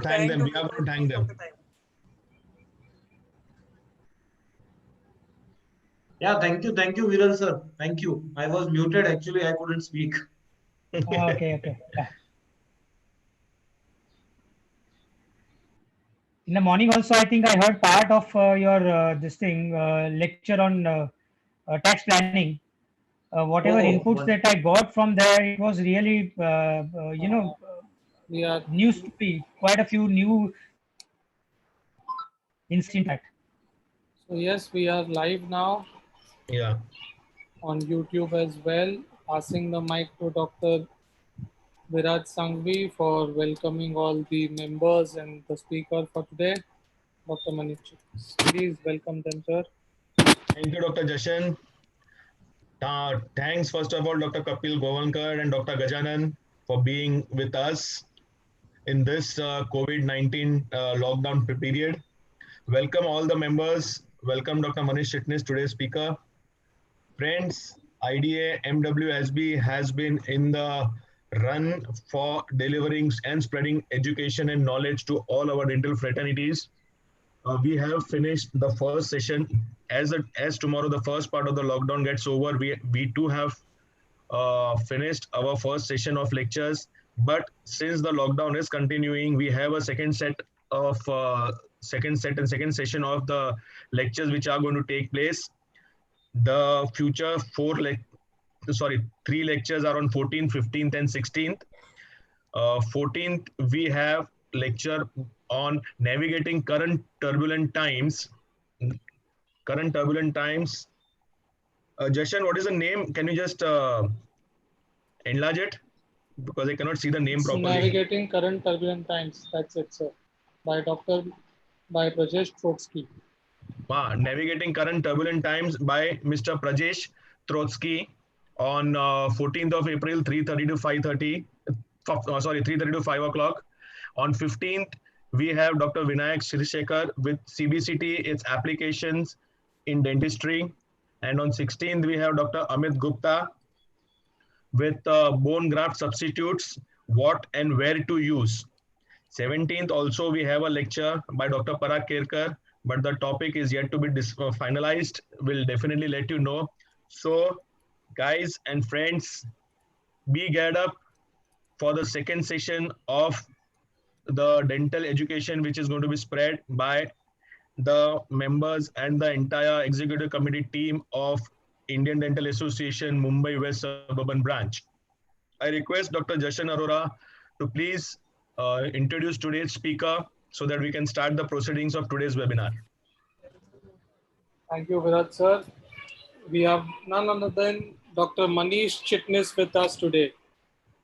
thank them. We are going to thank them. Yeah, thank you, Viral sir. Thank you. I was muted actually. I couldn't speak. Okay. Yeah. In the morning also, I think I heard part of your this thing lecture on tax planning. Whatever Oh, inputs that I got from there, it was really We are news to me. Quite a few new insights in that. so yes, we are live now Yeah. on YouTube as well. Passing the mic to Dr. Viraj Sanghvi for welcoming all the members and the speaker for today, Dr. Manish Chitnis. Please welcome them, sir. Thank you, Dr. Jashan. Thanks, first of all, Dr. Kapil Govankar and Dr. Gajanan for being with us in this COVID-19 lockdown period. Welcome all the members. Welcome Dr. Manish Chitnis, today's speaker. Friends, IDA MWSB has been in the run for delivering and spreading education and knowledge to all our dental fraternities. We have finished the first session. As tomorrow the first part of the lockdown gets over, we too have finished our first session of lectures. But since the lockdown is continuing, we have a second session of the lectures which are going to take place. The future three lectures are on 14th, 15th, and 16th. 14th, we have lecture on navigating current turbulent times. Jashan, what is the name? Can you just enlarge it? Because I cannot see the name It's properly. Navigating Current Turbulent Times. That's it, sir. By Brajesh Trotsky. Navigating Current Turbulent Times by Mr. Prajesh Trotsky on 14th of April, 3:30 to 5:30. 3:30 to 5 o'clock. On 15th, we have Dr. Vinayak Shirshekar with CBCT, its applications in dentistry. And on 16th, we have Dr. Amit Gupta with bone graft substitutes, what and where to use. 17th, also we have a lecture by Dr. Parag Kerkar, but the topic is yet to be finalized. We'll definitely let you know. So, guys and friends, be geared up for the second session of the dental education, which is going to be spread by the members and the entire executive committee team of Indian Dental Association, Mumbai West Suburban Branch. I request Dr. Jashan Arora to please introduce today's speaker so that we can start the proceedings of today's webinar. Thank you, Viraj, sir. We have none other than Dr. Manish Chitnis with us today.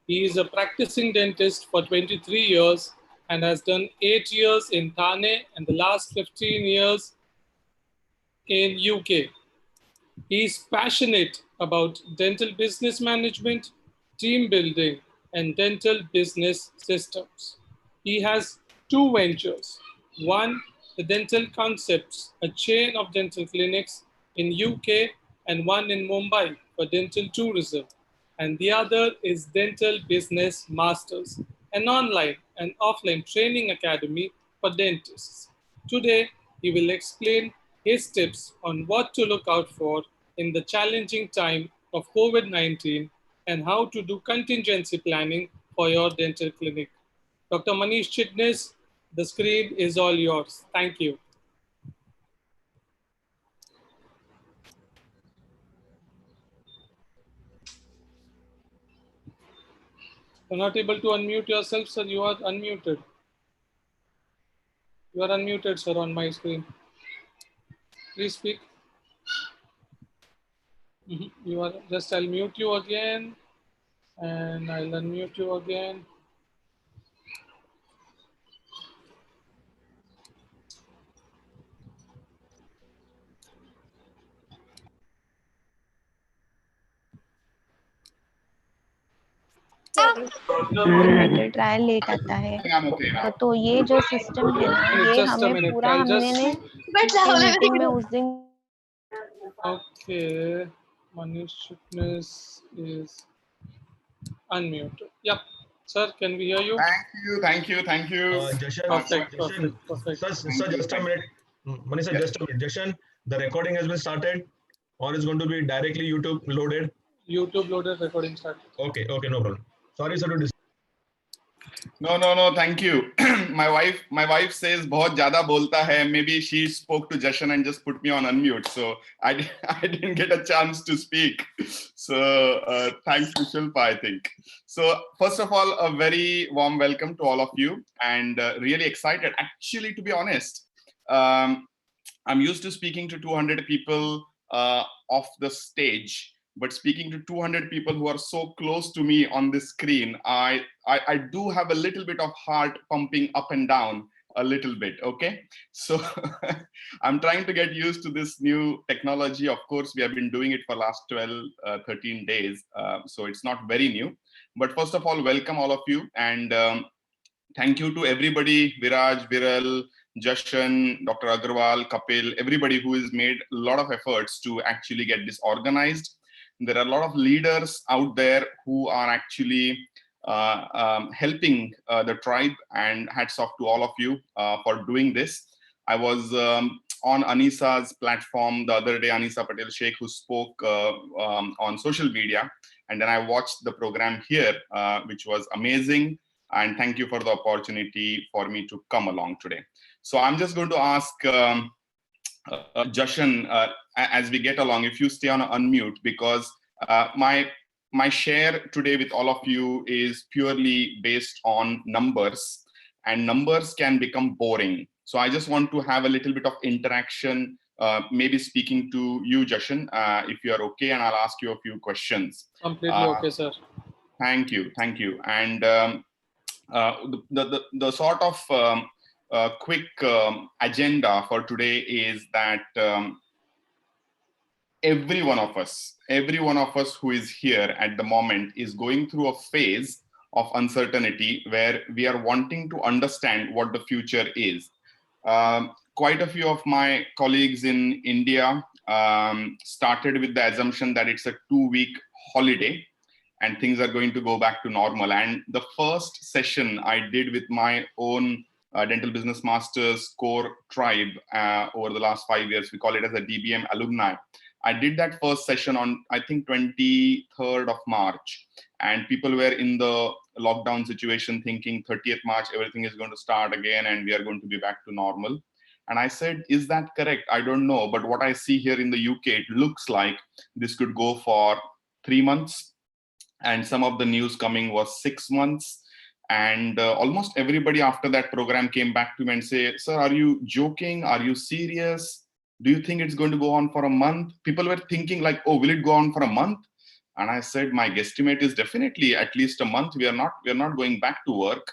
He is a practicing dentist for 23 years and has done 8 years in Thane and the last 15 years in UK. He is passionate about dental business management, team building, and dental business systems. He has two ventures. One, the Dental Concepts, a chain of dental clinics in UK, and one in Mumbai for dental tourism. And the other is Dental Business Masters, an online and offline training academy for dentists. Today, he will explain his tips on what to look out for in the challenging time of COVID-19 and how to do contingency planning for your dental clinic. Dr. Manish Chitnis, the screen is all yours. Thank you. You're not able to unmute yourself, sir. You are unmuted. You are unmuted, sir, on my screen. Please speak. You are just, I'll mute you again and I'll unmute you again. Trial late आता है तो ये जो system है ना ये हमें पूरा हमने मीटिंग में उस दिन Okay, Manish Chitnis is unmuted. Yep. Sir, can we hear you? Thank you. Jashan, Perfect. Sir, just a minute. Manish, sir, just a minute. Jashan, the recording has been started, or is going to be directly YouTube loaded? YouTube loaded, recording start. Okay, no problem. Sorry, sir, to disturb. No, thank you. My wife says बहुत ज़्यादा बोलता है. Maybe she spoke to Jashan and just put me on unmute, so I didn't get a chance to speak. So thanks to Shilpa, I think. So first of all, a very warm welcome to all of you, and really excited. Actually, to be honest, I'm used to speaking to 200 people off the stage, but speaking to 200 people who are so close to me on this screen, I do have a little bit of heart pumping up and down a little bit, okay? So I'm trying to get used to this new technology. Of course, we have been doing it for last 12, 13 days, so it's not very new. But first of all, welcome all of you, and thank you to everybody, Viraj, Viral, Jashan, Dr. Agarwal, Kapil, everybody who has made a lot of efforts to actually get this organized. There are a lot of leaders out there who are actually helping the tribe, and hats off to all of you for doing this. I was on Anisa's platform the other day, Anisa Patel Sheikh, who spoke on social media, and then I watched the program here, which was amazing. And thank you for the opportunity for me to come along today. So I'm just going to ask Jashan, as we get along, if you stay on unmute, because my share today with all of you is purely based on numbers, and numbers can become boring. So I just want to have a little bit of interaction, maybe speaking to you, Jashan, if you are okay, and I'll ask you a few questions. Completely okay, sir. Thank you. And the sort of quick agenda for today is that every one of us who is here at the moment is going through a phase of uncertainty where we are wanting to understand what the future is. Quite a few of my colleagues in India started with the assumption that it's a 2-week holiday and things are going to go back to normal. And the first session I did with my own Dental Business Masters core tribe over the last 5 years, we call it as a DBM alumni. I did that first session on, I think, 23rd of March. And people were in the lockdown situation thinking 30th March, everything is going to start again and we are going to be back to normal. And I said, is that correct? I don't know. But what I see here in the UK, it looks like this could go for 3 months. And some of the news coming was 6 months. And almost everybody after that program came back to me and say, sir, are you joking? Are you serious? Do you think it's going to go on for a month? People were thinking like, oh, will it go on for a month? And I said, my guesstimate is definitely at least a month. We are not going back to work.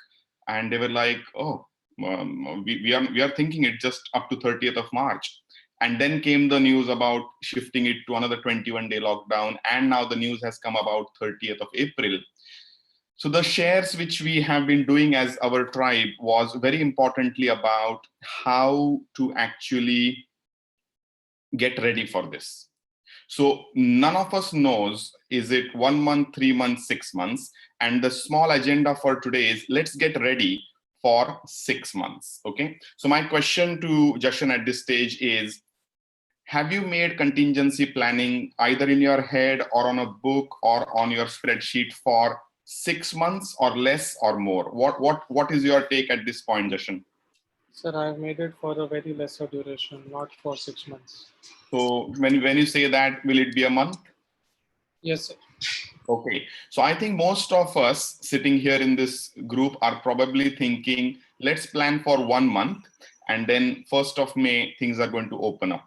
And they were like, oh, we are thinking it just up to 30th of March. And then came the news about shifting it to another 21-day lockdown. And now the news has come about 30th of April. So the shares which we have been doing as our tribe was very importantly about how to actually get ready for this. So none of us knows, is it 1 month, 3 months, 6 months? And the small agenda for today is let's get ready for 6 months, okay? So my question to Jashan at this stage is, have you made contingency planning either in your head or on a book or on your spreadsheet for 6 months or less or more? What is your take at this point, Jashan? Sir, I've made it for a very lesser duration, not for 6 months. So when you say that, will it be a month? Yes, sir. Okay. So I think most of us sitting here in this group are probably thinking, let's plan for 1 month and then 1st of May, things are going to open up.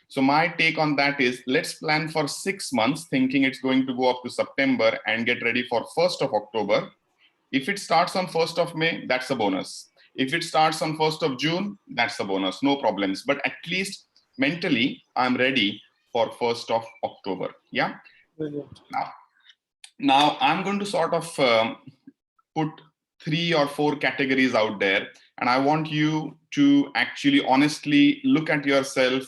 So my take on that is let's plan for 6 months thinking it's going to go up to September and get ready for 1st of October. If it starts on 1st of May, that's a bonus. If it starts on 1st of June, that's a bonus, no problems. But at least mentally, I'm ready for 1st of October. Yeah. Brilliant. Now I'm going to sort of put 3 or 4 categories out there. And I want you to actually honestly look at yourself,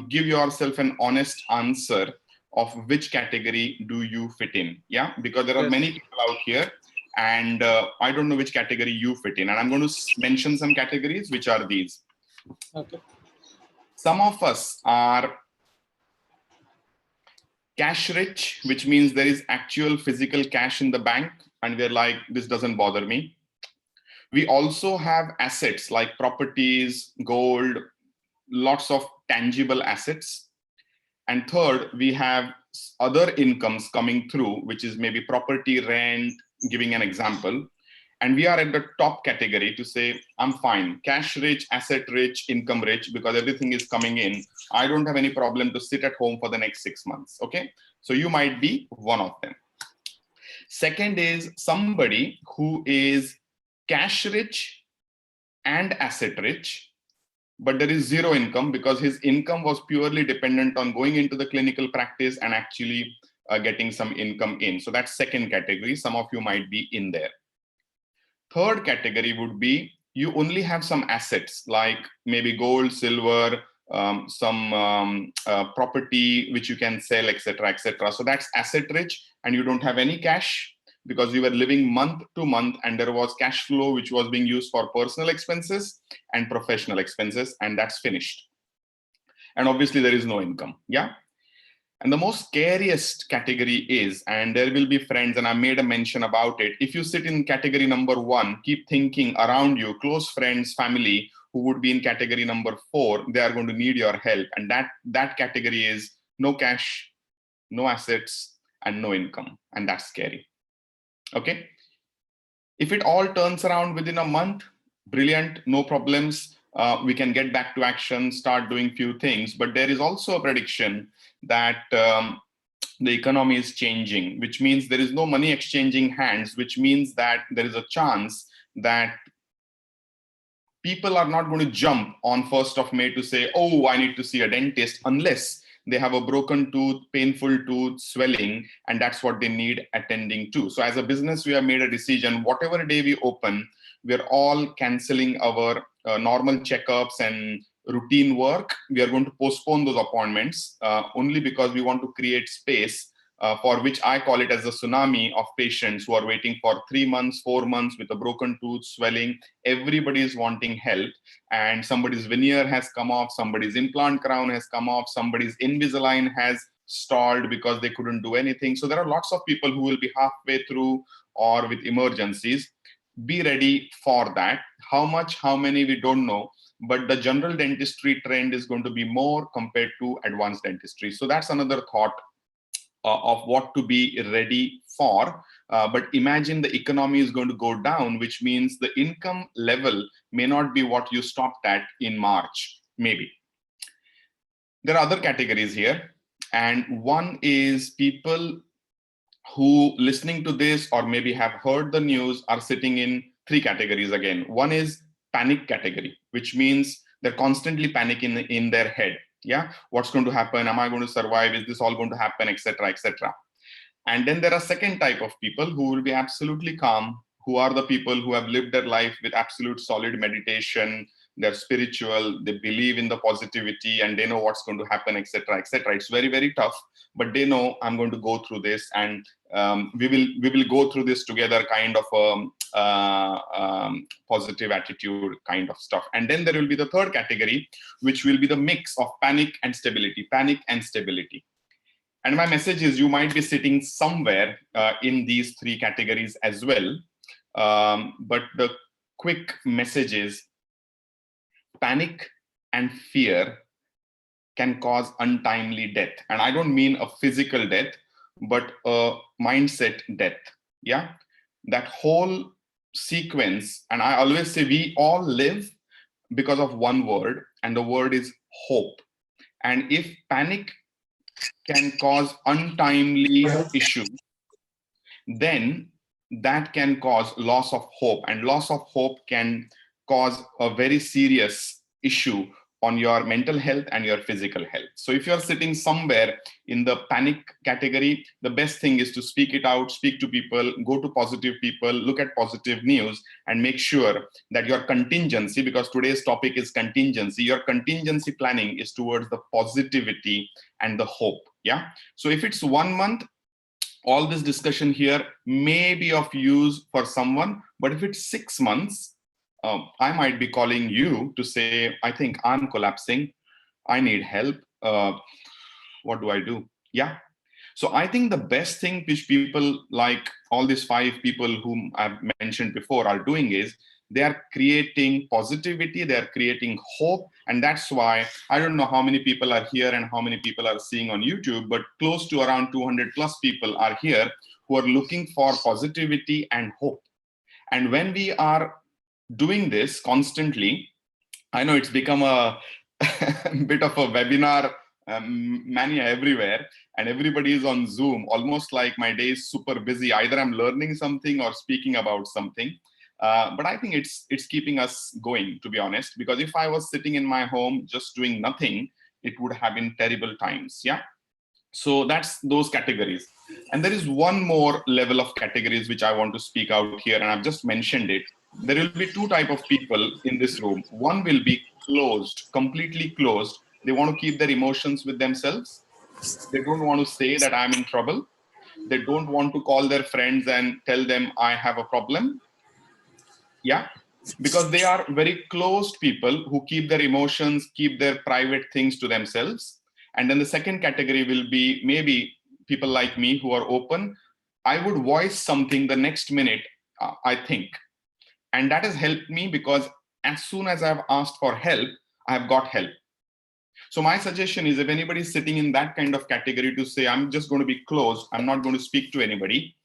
give yourself an honest answer of which category do you fit in. Yeah, because there are many people out here and I don't know which category you fit in. And I'm going to mention some categories, which are these. Okay. Some of us are cash rich, which means there is actual physical cash in the bank, and we're like, this doesn't bother me. We also have assets like properties, gold, lots of tangible assets. And third, we have other incomes coming through, which is maybe property, rent, giving an example. And we are at the top category to say, I'm fine, cash rich, asset rich, income rich, because everything is coming in. I don't have any problem to sit at home for the next 6 months. Okay, so you might be one of them. Second is somebody who is cash rich and asset rich, but there is zero income because his income was purely dependent on going into the clinical practice and actually getting some income in. So that's second category. Some of you might be in there. Third category would be you only have some assets like maybe gold, silver, some property which you can sell, etc., etc. So that's asset rich, and you don't have any cash because you were living month to month and there was cash flow which was being used for personal expenses and professional expenses, and that's finished. And obviously there is no income. Yeah. And the most scariest category is, and there will be friends, and I made a mention about it, if you sit in category number 1, keep thinking around you, close friends, family, who would be in category number 4, they are going to need your help. And that category is no cash, no assets, and no income. And that's scary. Okay. If it all turns around within a month, brilliant, no problems. We can get back to action, start doing few things. But there is also a prediction that the economy is changing, which means there is no money exchanging hands, which means that there is a chance that people are not going to jump on 1st of May to say, oh, I need to see a dentist, unless they have a broken tooth, painful tooth, swelling, and that's what they need attending to. So as a business, we have made a decision, whatever day we open, we're all canceling our normal checkups and routine work. We are going to postpone those appointments only because we want to create space for which I call it as a tsunami of patients who are waiting for 3 months, 4 months with a broken tooth, swelling. Everybody is wanting help, and somebody's veneer has come off, somebody's implant crown has come off, somebody's Invisalign has stalled because they couldn't do anything. So there are lots of people who will be halfway through or with emergencies. Be ready for that. How much, how many, we don't know. But the general dentistry trend is going to be more compared to advanced dentistry. So that's another thought of what to be ready for. But imagine the economy is going to go down, which means the income level may not be what you stopped at in March, maybe. There are other categories here. And one is people who listening to this or maybe have heard the news are sitting in 3 categories again. One is panic category, which means they're constantly panicking in their head. Yeah, what's going to happen? Am I going to survive? Is this all going to happen, etc., etc. And then there are second type of people who will be absolutely calm, who are the people who have lived their life with absolute solid meditation. They're spiritual, they believe in the positivity, and they know what's going to happen, etc., etc. It's very, very tough, but they know I'm going to go through this, and we will go through this together, kind of positive attitude kind of stuff. And then there will be the third category, which will be the mix of panic and stability, panic and stability. And my message is you might be sitting somewhere in these 3 categories as well. But the quick message is panic and fear can cause untimely death. And I don't mean a physical death, but a mindset death. Yeah, that whole sequence. And I always say we all live because of one word, and the word is hope. And if panic can cause untimely issues, then that can cause loss of hope, and loss of hope can cause a very serious issue on your mental health and your physical health. So if you're sitting somewhere in the panic category, the best thing is to speak it out, speak to people, go to positive people, look at positive news, and make sure that your contingency, because today's topic is contingency, your contingency planning is towards the positivity and the hope. Yeah. So if it's 1 month, all this discussion here may be of use for someone, but if it's 6 months, I might be calling you to say, I think I'm collapsing. I need help. What do I do? Yeah. So I think the best thing which people like all these 5 people whom I've mentioned before are doing is they are creating positivity, they are creating hope. And that's why I don't know how many people are here and how many people are seeing on YouTube, but close to around 200 plus people are here who are looking for positivity and hope. And when we are doing this constantly, I know it's become a bit of a webinar mania everywhere, and everybody is on Zoom, almost like my day is super busy. Either I'm learning something or speaking about something. But I think it's keeping us going, to be honest, because if I was sitting in my home just doing nothing, it would have been terrible times. Yeah. So that's those categories. And there is one more level of categories which I want to speak out here, and I've just mentioned it. There will be 2 types of people in this room. One will be closed, completely closed. They want to keep their emotions with themselves. They don't want to say that I'm in trouble. They don't want to call their friends and tell them I have a problem. Yeah, because they are very closed people who keep their emotions, keep their private things to themselves. And then the second category will be maybe people like me who are open. I would voice something the next minute, I think. And that has helped me because as soon as I've asked for help, I've got help. So my suggestion is, if anybody is sitting in that kind of category to say, I'm just going to be closed, I'm not going to speak to anybody,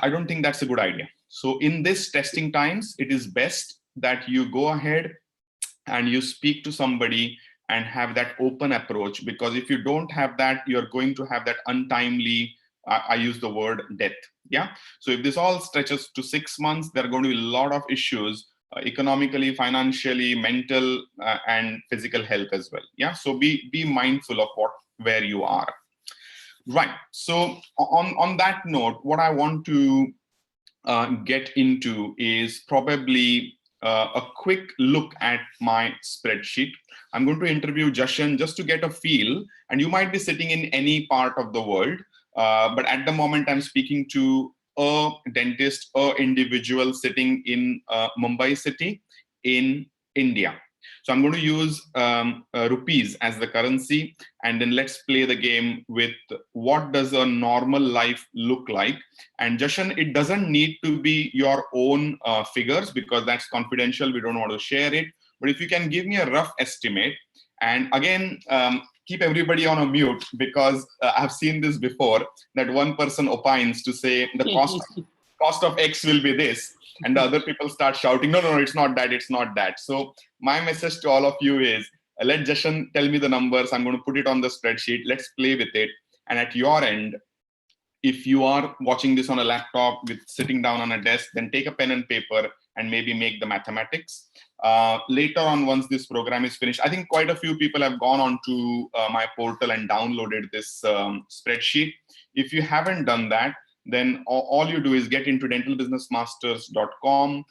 I don't think that's a good idea. So in this testing times, it is best that you go ahead and you speak to somebody and have that open approach, because if you don't have that, you're going to have that untimely, I use the word death. Yeah. So if this all stretches to 6 months, there are going to be a lot of issues economically, financially, mental, and physical health as well. Yeah. So be mindful of where you are. Right. So on that note, what I want to get into is probably a quick look at my spreadsheet. I'm going to interview Jashan just to get a feel, and you might be sitting in any part of the world, but at the moment I'm speaking to a dentist, a individual sitting in Mumbai city in India. So I'm going to use rupees as the currency, and then let's play the game with what does a normal life look like. And Jashan, it doesn't need to be your own figures because that's confidential. We don't want to share it. But if you can give me a rough estimate, and again, keep everybody on a mute because I've seen this before, that one person opines to say the cost of X will be this. And the other people start shouting, no, it's not that, it's not that. So my message to all of you is, let Jashan tell me the numbers. I'm going to put it on the spreadsheet. Let's play with it. And at your end, if you are watching this on a laptop with sitting down on a desk, then take a pen and paper and maybe make the mathematics. Later on, once this program is finished, I think quite a few people have gone on to my portal and downloaded this spreadsheet. If you haven't done that, then all you do is get into dentalbusinessmasters.com,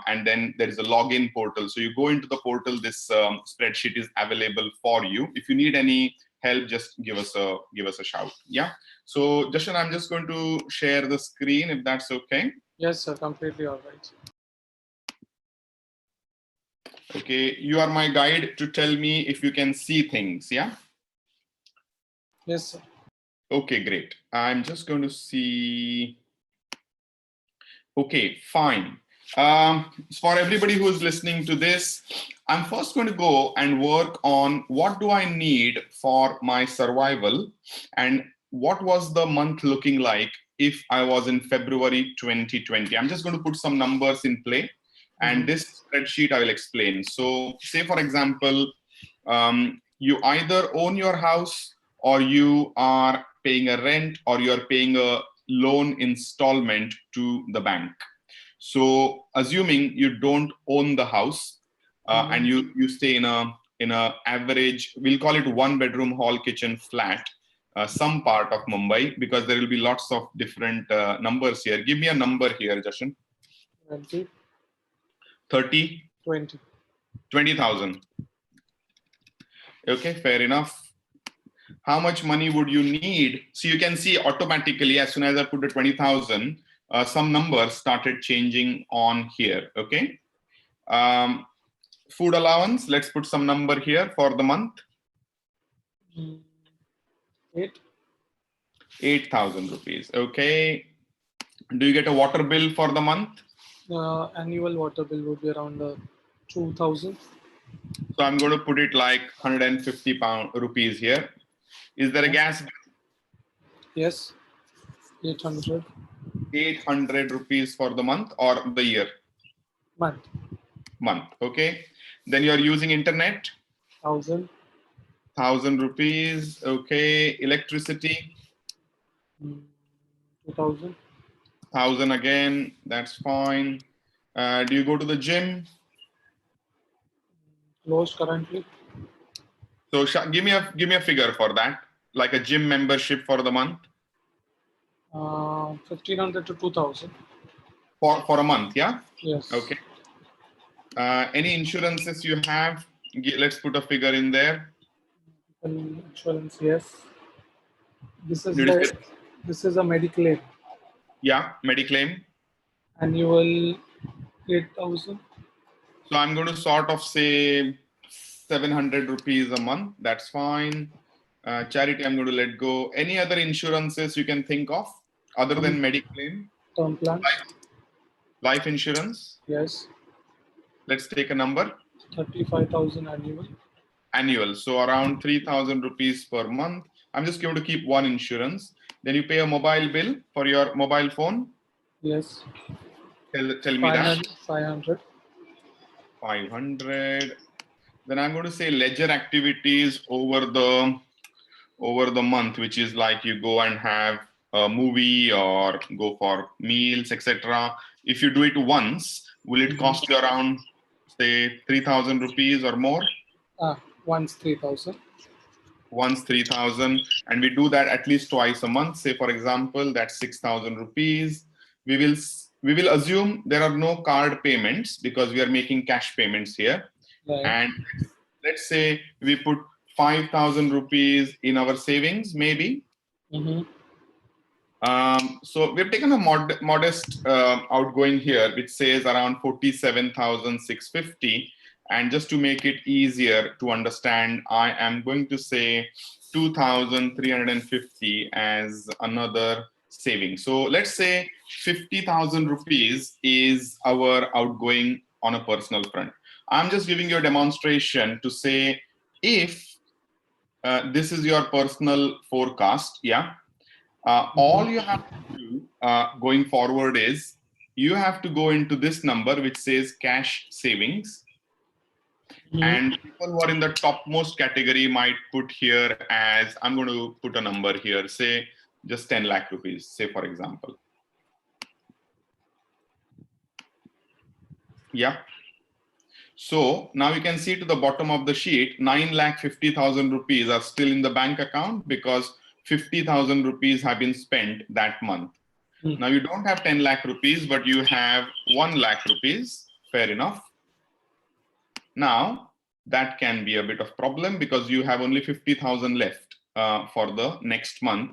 and then there is a login portal. So you go into the portal, this spreadsheet is available for you. If you need any help, just give us a shout. Yeah. So Jashan, I'm just going to share the screen if that's okay. Yes, sir. Completely all right. Okay. You are my guide to tell me if you can see things. Yeah. Yes, sir. Okay, great. I'm just going to see. Okay, fine. For everybody who is listening to this, I'm first going to go and work on what do I need for my survival and what was the month looking like if I was in February 2020. I'm just going to put some numbers in play, and this spreadsheet I will explain. So say, for example, you either own your house or you are paying a rent or you're paying a loan installment to the bank. So assuming you don't own the house and you stay in a average, we'll call it 1-bedroom hall kitchen flat, some part of Mumbai, because there will be lots of different numbers here. Give me a number here, Jashan. 20. 30? 20. 20,000. Okay, fair enough. how much money would you need? So you can see automatically as soon as I put the 20,000, some numbers started changing on here. Okay. Food allowance, let's put some number here for the month. 8,000 rupees. Okay. Do you get a water bill for the month? Annual water bill would be around 2,000. So I'm going to put it like 150 rupees here. Is there a gas bill? Yes. 800. 800 rupees for the month or the year? Month. Month. Okay. Then you are using internet? 1,000. 1,000 rupees. Okay. Electricity? 2,000. 1,000 again. That's fine. Do you go to the gym? Closed currently. So give me a figure for that, like a gym membership for the month. 1,500 to 2,000. For a month, yeah. Yes. Okay. Any insurances you have? Let's put a figure in there. Insurance, yes. This is a Mediclaim. Yeah, Mediclaim. Annual 8,000. So I'm going to sort of say 700 rupees a month. That's fine. Charity, I'm going to let go. Any other insurances you can think of other than Mediclaim? Term plan. Life insurance? Yes. Let's take a number. 35,000 annual. Annual. So around 3,000 rupees per month. I'm just going to keep one insurance. Then you pay a mobile bill for your mobile phone. Yes. Tell me that. 500. 500. Then I'm going to say ledger activities over the month, which is like you go and have a movie or go for meals, etc. If you do it once, will it cost you around, say, 3,000 rupees or more? Once 3,000. Once 3,000, and we do that at least twice a month. Say, for example, that's 6,000 rupees. We will assume there are no card payments because we are making cash payments here. Right. And let's say we put 5,000 rupees in our savings, maybe. So we've taken a modest outgoing here, which says around 47,650. And just to make it easier to understand, I am going to say 2,350 as another saving. So let's say 50,000 rupees is our outgoing on a personal front. I'm just giving you a demonstration to say if this is your personal forecast, yeah. All you have to do going forward is you have to go into this number which says cash savings. And people who are in the topmost category might put here as, I'm going to put a number here, say just 10 lakh rupees, say for example. Yeah. So now you can see to the bottom of the sheet, 9,50,000 rupees are still in the bank account because 50,000 rupees have been spent that month. Now you don't have 10 lakh rupees, but you have 1 lakh rupees. Fair enough. Now that can be a bit of problem because you have only 50,000 left for the next month.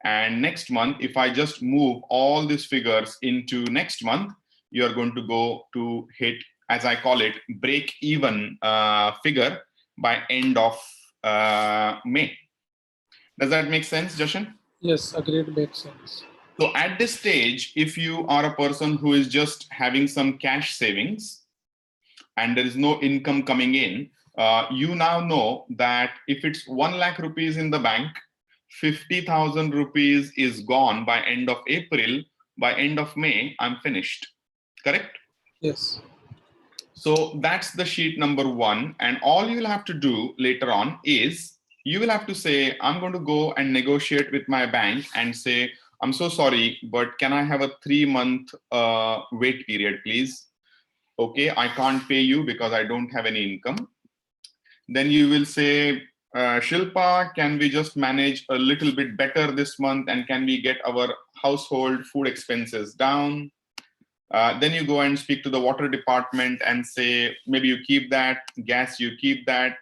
And next month, if I just move all these figures into next month, you are going to go to hit, as I call it, break even figure by end of May. Does that make sense, Jashan? Yes, agreed, makes sense. So at this stage, if you are a person who is just having some cash savings and there is no income coming in, you now know that if it's 1 lakh rupees in the bank, 50,000 rupees is gone by end of April. By end of May, I'm finished. Correct? Yes. So that's the sheet number 1. And all you will have to do later on is you will have to say, I'm going to go and negotiate with my bank and say, I'm so sorry, but can I have a 3-month wait period, please? Okay, I can't pay you because I don't have any income. Then you will say, Shilpa, can we just manage a little bit better this month and can we get our household food expenses down? Then you go and speak to the water department and say, maybe you keep that, gas you keep that,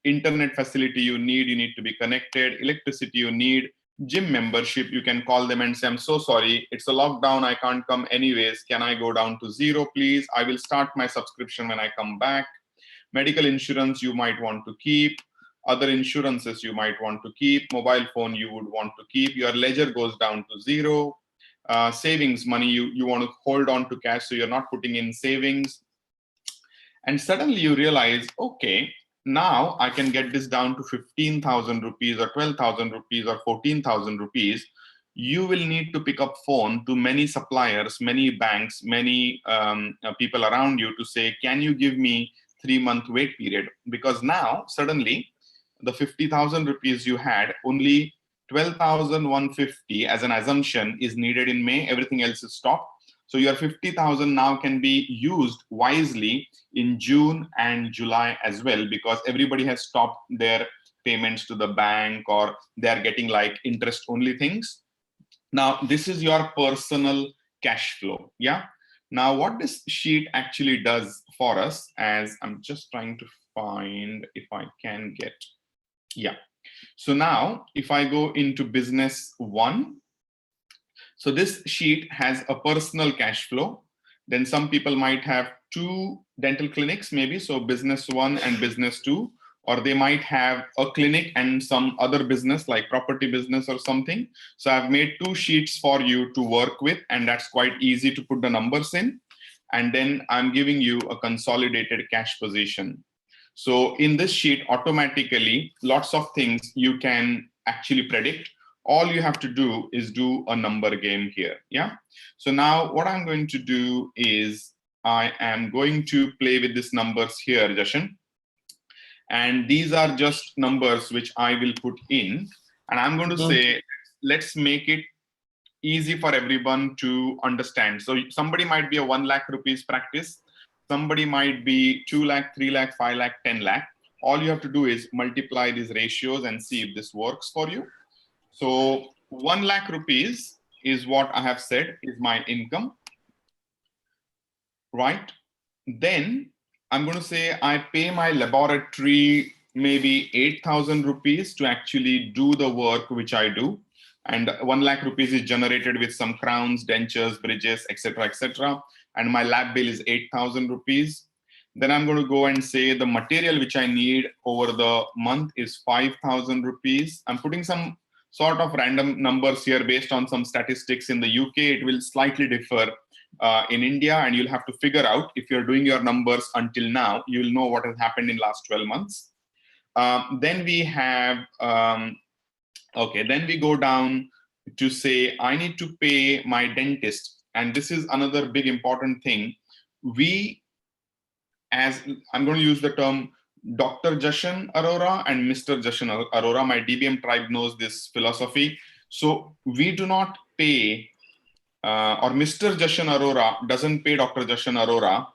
internet facility you need to be connected, electricity you need, gym membership, you can call them and say, I'm so sorry, it's a lockdown, I can't come anyways, can I go down to 0 please? I will start my subscription when I come back. Medical insurance you might want to keep, other insurances you might want to keep, mobile phone you would want to keep, your ledger goes down to 0. Savings money, you want to hold on to cash, so you're not putting in savings. And suddenly you realize, okay, now I can get this down to 15,000 rupees or 12,000 rupees or 14,000 rupees. You will need to pick up phone to many suppliers, many banks, many people around you to say, can you give me 3-month wait period? Because now suddenly the 50,000 rupees you had, only 12,150 as an assumption is needed in May, everything else is stopped. So your 50,000 now can be used wisely in June and July as well, because everybody has stopped their payments to the bank, or they're getting like interest only things. Now, this is your personal cash flow. Yeah. Now, what this sheet actually does for us, as I'm just trying to find if I can get, yeah. So now if I go into business 1, so this sheet has a personal cash flow. Then some people might have 2 dental clinics maybe, so business 1 and business 2, or they might have a clinic and some other business like property business or something. So I've made 2 sheets for you to work with, and that's quite easy to put the numbers in. And then I'm giving you a consolidated cash position. So in this sheet, automatically, lots of things you can actually predict. All you have to do is do a number game here. Yeah. So now what I'm going to do is I am going to play with these numbers here, Jashan. And these are just numbers which I will put in. And I'm going to say, let's make it easy for everyone to understand. So somebody might be a 1 lakh rupees practice. Somebody might be 2 lakh, 3 lakh, 5 lakh, 10 lakh. All you have to do is multiply these ratios and see if this works for you. So 1 lakh rupees is what I have said is my income, right? Then I'm going to say I pay my laboratory maybe 8,000 rupees to actually do the work which I do. And 1 lakh rupees is generated with some crowns, dentures, bridges, etc., etc. And my lab bill is 8,000 rupees. Then I'm going to go and say the material which I need over the month is 5,000 rupees. I'm putting some sort of random numbers here based on some statistics. In the UK, it will slightly differ in India, and you'll have to figure out if you're doing your numbers until now, you'll know what has happened in last 12 months. Then we have, okay, then we go down to say, I need to pay my dentist. And this is another big important thing. We, as I'm going to use the term Dr. Jashan Arora and Mr. Jashan Arora, my DBM tribe knows this philosophy. So we do not pay, or Mr. Jashan Arora doesn't pay Dr. Jashan Arora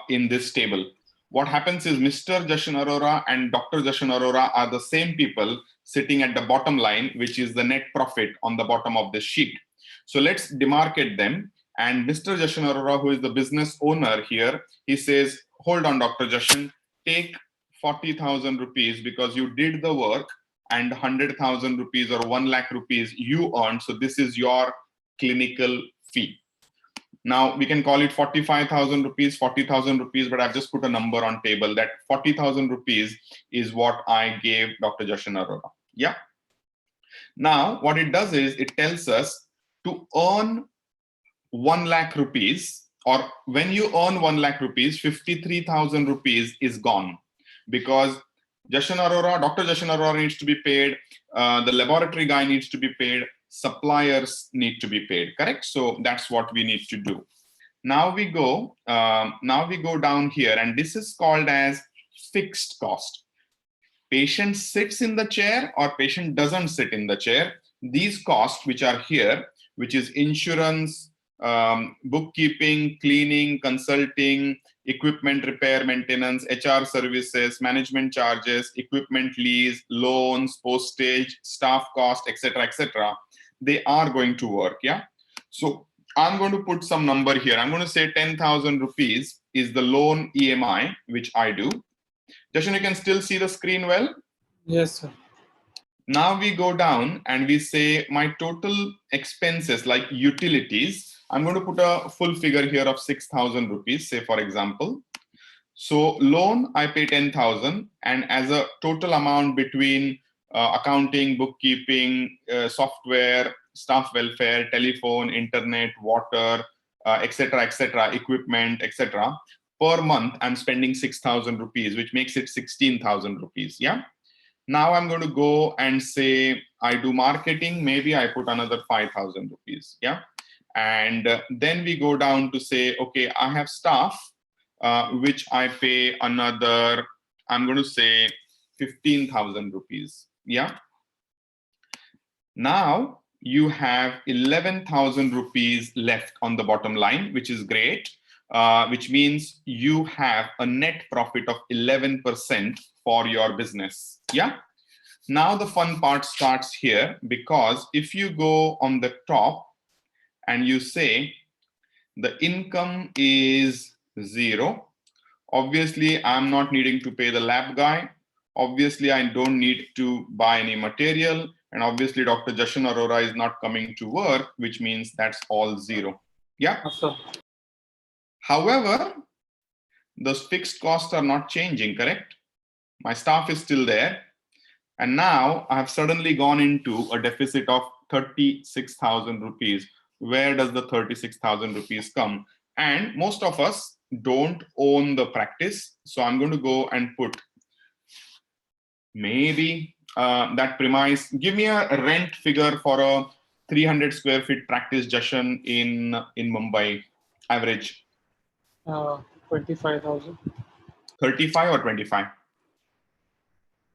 in this table. What happens is Mr. Jashan Arora and Dr. Jashan Arora are the same people sitting at the bottom line, which is the net profit on the bottom of the sheet. So let's demarcate them. And Mr. Jashan Arora, who is the business owner here, he says, hold on, Dr. Jashan, take 40,000 rupees because you did the work, and 100,000 rupees or 1 lakh rupees you earned. So this is your clinical fee. Now we can call it 45,000 rupees, 40,000 rupees, but I've just put a number on table that 40,000 rupees is what I gave Dr. Jashan Arora. Yeah. Now what it does is it tells us to earn 1 lakh rupees, or when you earn 1 lakh rupees, 53,000 rupees is gone, because Jashan Arora, Dr. Jashan Arora needs to be paid, the laboratory guy needs to be paid, suppliers need to be paid, correct? So that's what we need to do. Now we go down here, and this is called as fixed cost. Patient sits in the chair or patient doesn't sit in the chair. These costs which are here, which is insurance, bookkeeping, cleaning, consulting, equipment repair, maintenance, HR services, management charges, equipment lease, loans, postage, staff cost, etc., etc. They are going to work. Yeah. So I'm going to put some number here. I'm going to say 10,000 rupees is the loan EMI, which I do. Jashan, you can still see the screen well? Yes, sir. Now we go down and we say my total expenses like utilities. I'm going to put a full figure here of 6,000 rupees, say for example. So loan, I pay 10,000, and as a total amount between accounting, bookkeeping, software, staff welfare, telephone, internet, water, etc., equipment, etc. Per month, I'm spending 6,000 rupees, which makes it 16,000 rupees. Yeah. Now I'm going to go and say I do marketing. Maybe I put another 5,000 rupees. Yeah. And then we go down to say, okay, I have staff, which I pay another, I'm going to say 15,000 rupees. Yeah. Now you have 11,000 rupees left on the bottom line, which is great, which means you have a net profit of 11% for your business. Yeah. Now the fun part starts here, because if you go on the top and you say the income is 0, obviously I'm not needing to pay the lab guy. Obviously I don't need to buy any material. And obviously Dr. Jashan Arora is not coming to work, which means that's all 0. Yeah. Awesome. However, those fixed costs are not changing, correct? My staff is still there. And now I have suddenly gone into a deficit of 36,000 rupees. Where does the 36,000 rupees come? And most of us don't own the practice. So I'm going to go and put maybe that premise. Give me a rent figure for a 300 square feet practice, Jashan, in Mumbai, average. 25,000. 35 or 25?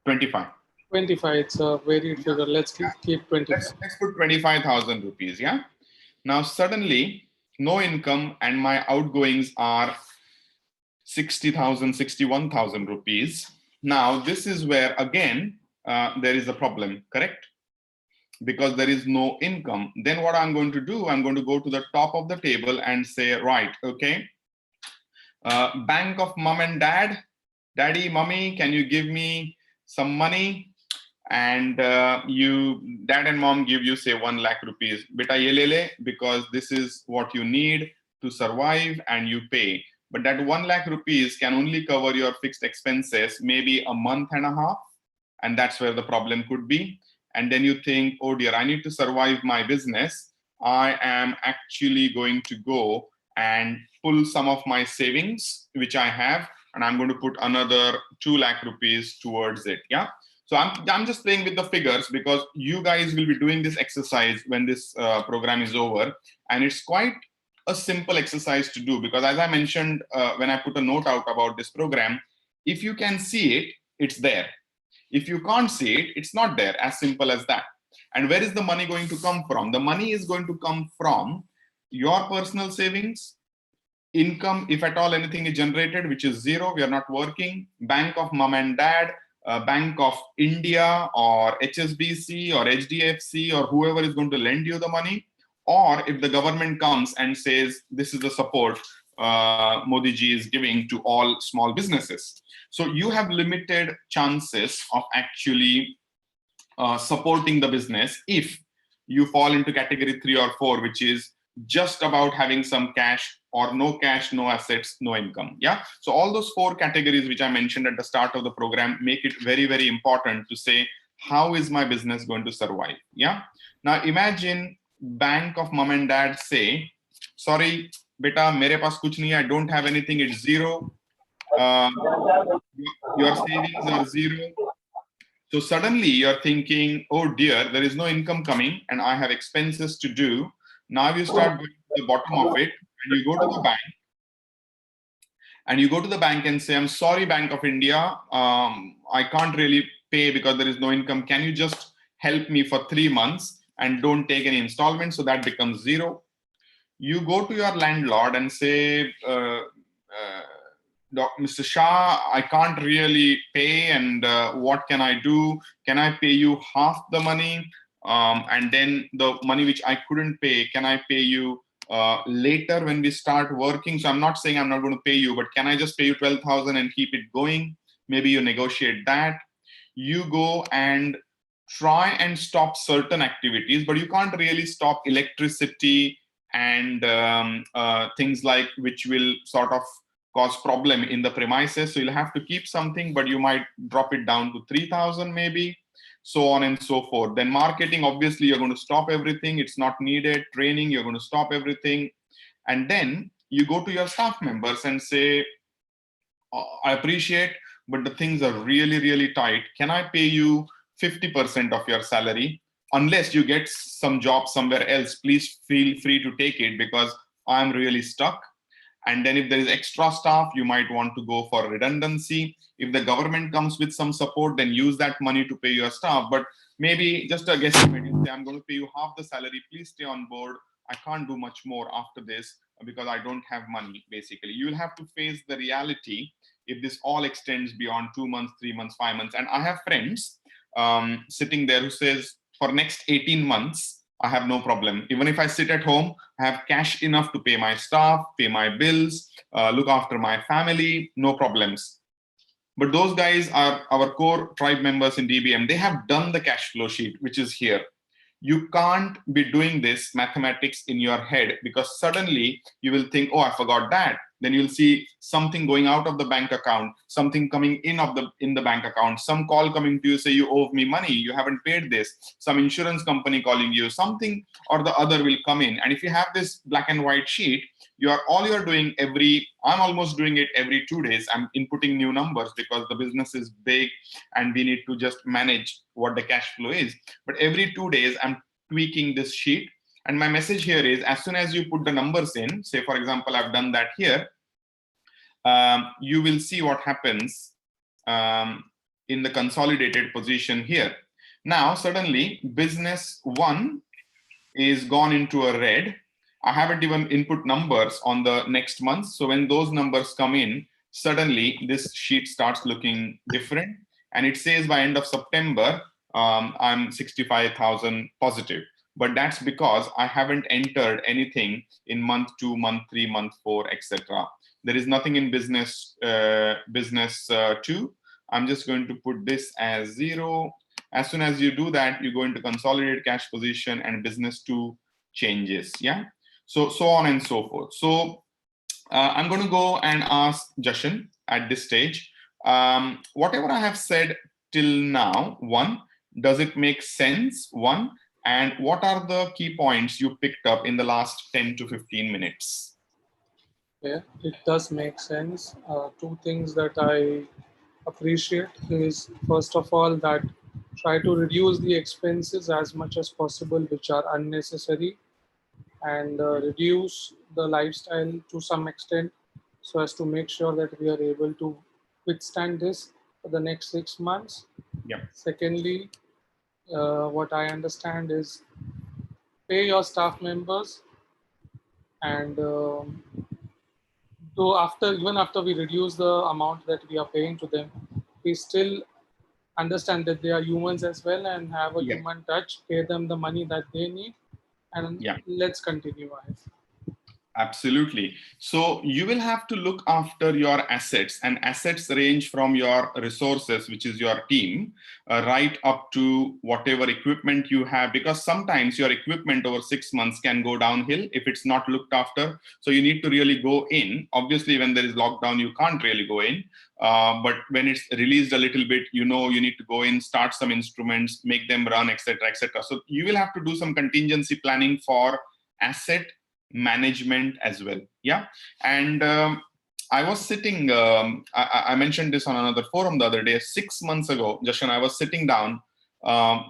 25. 25, it's a varied figure. Let's keep 25. Let's put 25,000 rupees, yeah? Now suddenly, no income and my outgoings are 60,000, 61,000 rupees. Now this is where again, there is a problem, correct? Because there is no income. Then what I'm going to do, I'm going to go to the top of the table and say, right, okay, bank of mom and dad, daddy, mommy, can you give me some money? And dad and mom give you say 1 lakh rupees. Beta ye le le, because this is what you need to survive, and you pay. But that 1 lakh rupees can only cover your fixed expenses maybe a month and a half. And that's where the problem could be. And then you think, oh dear, I need to survive my business. I am actually going to go and pull some of my savings, which I have, and I'm going to put another 2 lakh rupees towards it. Yeah. So I'm just playing with the figures, because you guys will be doing this exercise when this program is over. And it's quite a simple exercise to do, because as I mentioned, when I put a note out about this program, if you can see it, it's there. If you can't see it, it's not there. As simple as that. And where is the money going to come from? The money is going to come from your personal savings, income, if at all anything is generated, which is 0, we are not working, bank of mom and dad, Bank of India or HSBC or HDFC or whoever is going to lend you the money, or if the government comes and says this is the support Modi ji is giving to all small businesses. So you have limited chances of actually supporting the business if you fall into category 3 or 4, which is just about having some cash or no cash, no assets, no income. Yeah. So all those 4 categories which I mentioned at the start of the program make it very, very important to say, how is my business going to survive? Yeah. Now imagine bank of mom and dad say, sorry, beta, mere paas kuch nahi hai, I don't have anything, it's 0. Your savings are 0. So suddenly you're thinking, oh dear, there is no income coming and I have expenses to do. Now you start going to the bottom of it and you go to the bank. And you go to the bank and say, I'm sorry, Bank of India, I can't really pay because there is no income. Can you just help me for 3 months and don't take any installments? So that becomes 0. You go to your landlord and say, Mr. Shah, I can't really pay, and what can I do? Can I pay you half the money? And then the money which I couldn't pay, can I pay you later when we start working? So I'm not saying I'm not going to pay you, but can I just pay you 12,000 and keep it going? maybe you negotiate that. You go and try and stop certain activities, but you can't really stop electricity and things like which will sort of cause problem in the premises. So you'll have to keep something, but you might drop it down to 3,000 maybe, so on and so forth. Then marketing, obviously you're going to stop everything. It's not needed. Training, you're going to stop everything. And then you go to your staff members and say, I appreciate, but the things are really, really tight. Can I pay you 50% of your salary? Unless you get some job somewhere else, please feel free to take it because I'm really stuck. And then if there is extra staff, you might want to go for redundancy. If the government comes with some support, then use that money to pay your staff. But maybe just a guesstimate, you say, I'm going to pay you half the salary, please stay on board. I can't do much more after this because I don't have money, basically. You will have to face the reality if this all extends beyond 2 months, 3 months, 5 months. And I have friends sitting there who says, for next 18 months, I have no problem. Even if I sit at home, I have cash enough to pay my staff, pay my bills, look after my family, no problems. But those guys are our core tribe members in DBM. They have done the cash flow sheet, which is here. You can't be doing this mathematics in your head because suddenly you will think, oh, I forgot that. Then you'll see something going out of the bank account, something coming in the bank account, some call coming to you, say you owe me money, you haven't paid this, some insurance company calling you, something or the other will come in. And if you have this black and white sheet, I'm almost doing it every 2 days. I'm inputting new numbers because the business is big and we need to just manage what the cash flow is. But every 2 days, I'm tweaking this sheet. And my message here is, as soon as you put the numbers in, say, for example, I've done that here, you will see what happens in the consolidated position here. Now, suddenly, business 1 is gone into a red. I haven't even input numbers on the next month. So when those numbers come in, suddenly this sheet starts looking different. And it says by end of September, I'm 65,000 positive. But that's because I haven't entered anything in month 2, month 3, month 4, etc. There is nothing in business 2. I'm just going to put this as 0. As soon as you do that, you go into consolidated cash position and business 2 changes. Yeah. So on and so forth. So I'm going to go and ask Jashan at this stage, whatever I have said till now, 1, does it make sense? 1. And what are the key points you picked up in the last 10 to 15 minutes? Yeah, it does make sense. 2 things that I appreciate is, first of all, that try to reduce the expenses as much as possible which are unnecessary, and reduce the lifestyle to some extent so as to make sure that we are able to withstand this for the next 6 months. Yeah. Secondly, what I understand is pay your staff members, and though even after we reduce the amount that we are paying to them, we still understand that they are humans as well and have a human touch. Pay them the money that they need, and let's continue ahead. Absolutely. So you will have to look after your assets, and assets range from your resources, which is your team, right up to whatever equipment you have, because sometimes your equipment over 6 months can go downhill if it's not looked after. So you need to really go in. Obviously, when there is lockdown, you can't really go in. But when it's released a little bit, you need to go in, start some instruments, make them run, etc., etc. So you will have to do some contingency planning for asset management as well. Yeah. And I was sitting, I mentioned this on another forum the other day, 6 months ago, Jashan, I was sitting down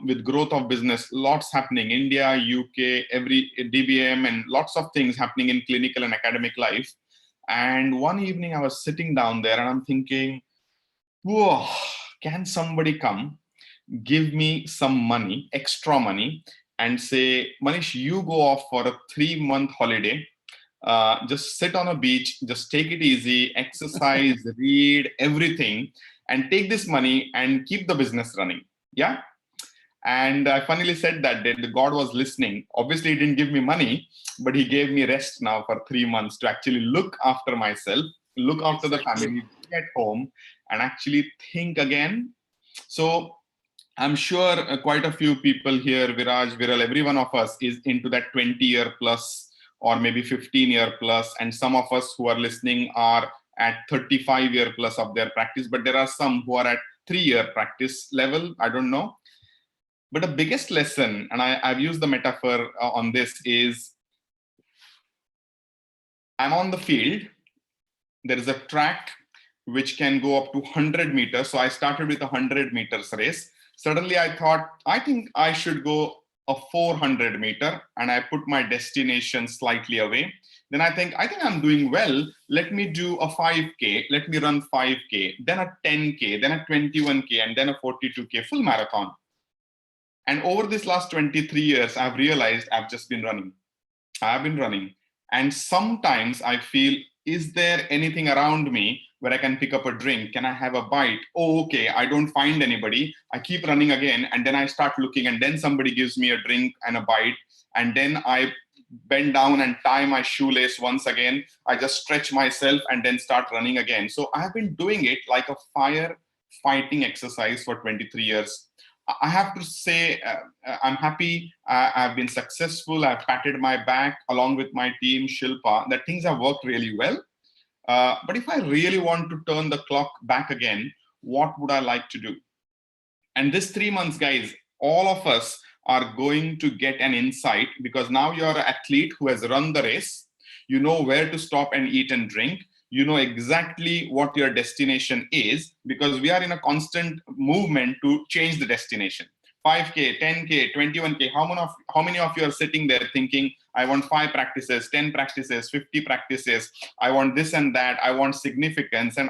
with growth of business, lots happening, India, UK, every DBM, and lots of things happening in clinical and academic life. And one evening I was sitting down there and I'm thinking, whoa, can somebody come, give me some money, extra money, and say, Manish, you go off for a 3-month holiday. Just sit on a beach, just take it easy, exercise, read, everything, and take this money and keep the business running. Yeah. And I finally said that God was listening. Obviously, he didn't give me money, but he gave me rest now for 3 months to actually look after myself, look after the family, at home and actually think again. So I'm sure quite a few people here, Viraj, Viral, every one of us is into that 20-year plus or maybe 15-year plus, and some of us who are listening are at 35-year plus of their practice, but there are some who are at 3-year practice level. I don't know. But the biggest lesson, and I've used the metaphor on this, is I'm on the field. There is a track which can go up to 100 meters. So I started with a 100 meters race. Suddenly I thought, I think I should go a 400 meter, and I put my destination slightly away. Then I think I'm doing well. Let me do a 5K. Let me run 5K, then a 10K, then a 21K, and then a 42K full marathon. And over this last 23 years, I've realized I've just been running. I've been running. And sometimes I feel, is there anything around me where I can pick up a drink? Can I have a bite? Oh, okay, I don't find anybody. I keep running again, and then I start looking, and then somebody gives me a drink and a bite, and then I bend down and tie my shoelace once again. I just stretch myself and then start running again. So I've been doing it like a firefighting exercise for 23 years. I have to say, I'm happy. I've been successful. I've patted my back along with my team, Shilpa, that things have worked really well. But if I really want to turn the clock back again, what would I like to do? And this 3 months, guys, all of us are going to get an insight, because now you're an athlete who has run the race. You know where to stop and eat and drink. You know exactly what your destination is, because we are in a constant movement to change the destination. 5K, 10K, 21K, how many of you are sitting there thinking, I want 5 practices, 10 practices, 50 practices, I want this and that, I want significance. And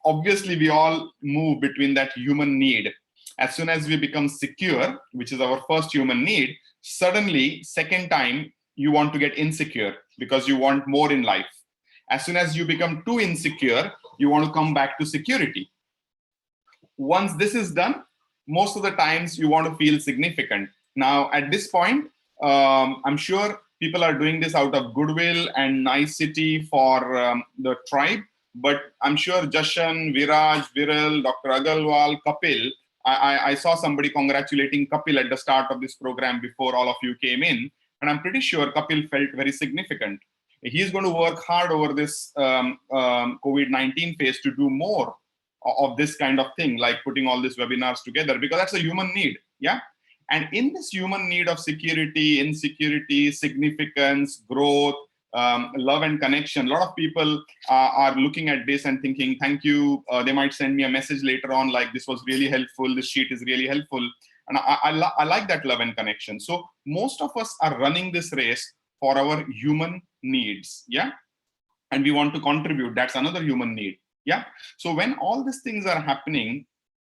obviously we all move between that human need. As soon as we become secure, which is our first human need, suddenly second time you want to get insecure because you want more in life. As soon as you become too insecure, you want to come back to security. Once this is done, most of the times you want to feel significant. Now, at this point, I'm sure people are doing this out of goodwill and nicety for the tribe, but I'm sure Jashan, Viraj, Viral, Dr. Agarwal, Kapil, I saw somebody congratulating Kapil at the start of this program before all of you came in, and I'm pretty sure Kapil felt very significant. He's going to work hard over this COVID-19 phase to do more of this kind of thing, like putting all these webinars together, because that's a human need. Yeah. And in this human need of security, insecurity, significance, growth, love and connection, a lot of people are looking at this and thinking, thank you. They might send me a message later on, like, this was really helpful. This sheet is really helpful. And I like that love and connection. So most of us are running this race for our human needs. Yeah. And we want to contribute. That's another human need. Yeah. So when all these things are happening,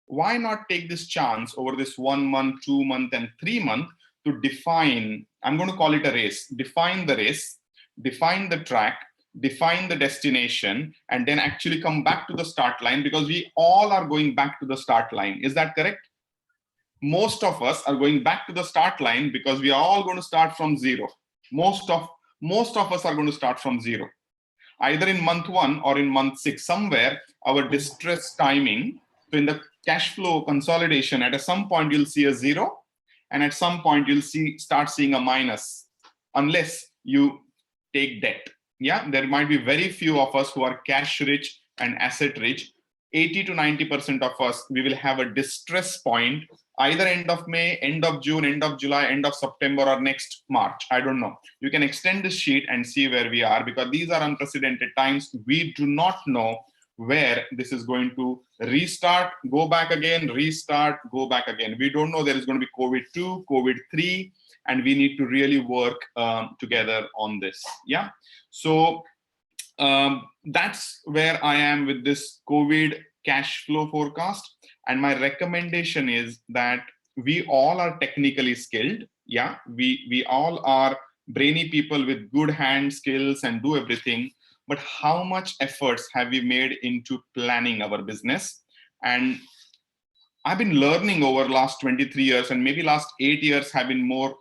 why not take this chance over this 1 month, 2 month, and 3 month to define, I'm going to call it a race, define the race, define the track, define the destination, and then actually come back to the start line, because we all are going back to the start line. Is that correct? Most of us are going back to the start line because we are all going to start from zero. Most of us are going to start from zero, either in month 1 or in month 6, somewhere our distress timing. So in the cash flow consolidation, at some point you'll see a 0, and at some point you'll start seeing a minus, unless you take debt. Yeah, there might be very few of us who are cash rich and asset rich. 80 to 90% of us, we will have a distress point, either end of May, end of June, end of July, end of September, or next March. I don't know. You can extend this sheet and see where we are, because these are unprecedented times. We do not know where this is going to restart, go back again, restart, go back again. We don't know there is going to be COVID-2, COVID-3, and we need to really work together on this. Yeah. So that's where I am with this COVID cash flow forecast. And my recommendation is that we all are technically skilled. Yeah, we all are brainy people with good hand skills and do everything. But how much efforts have we made into planning our business? And I've been learning over last 23 years, and maybe last 8 years have been more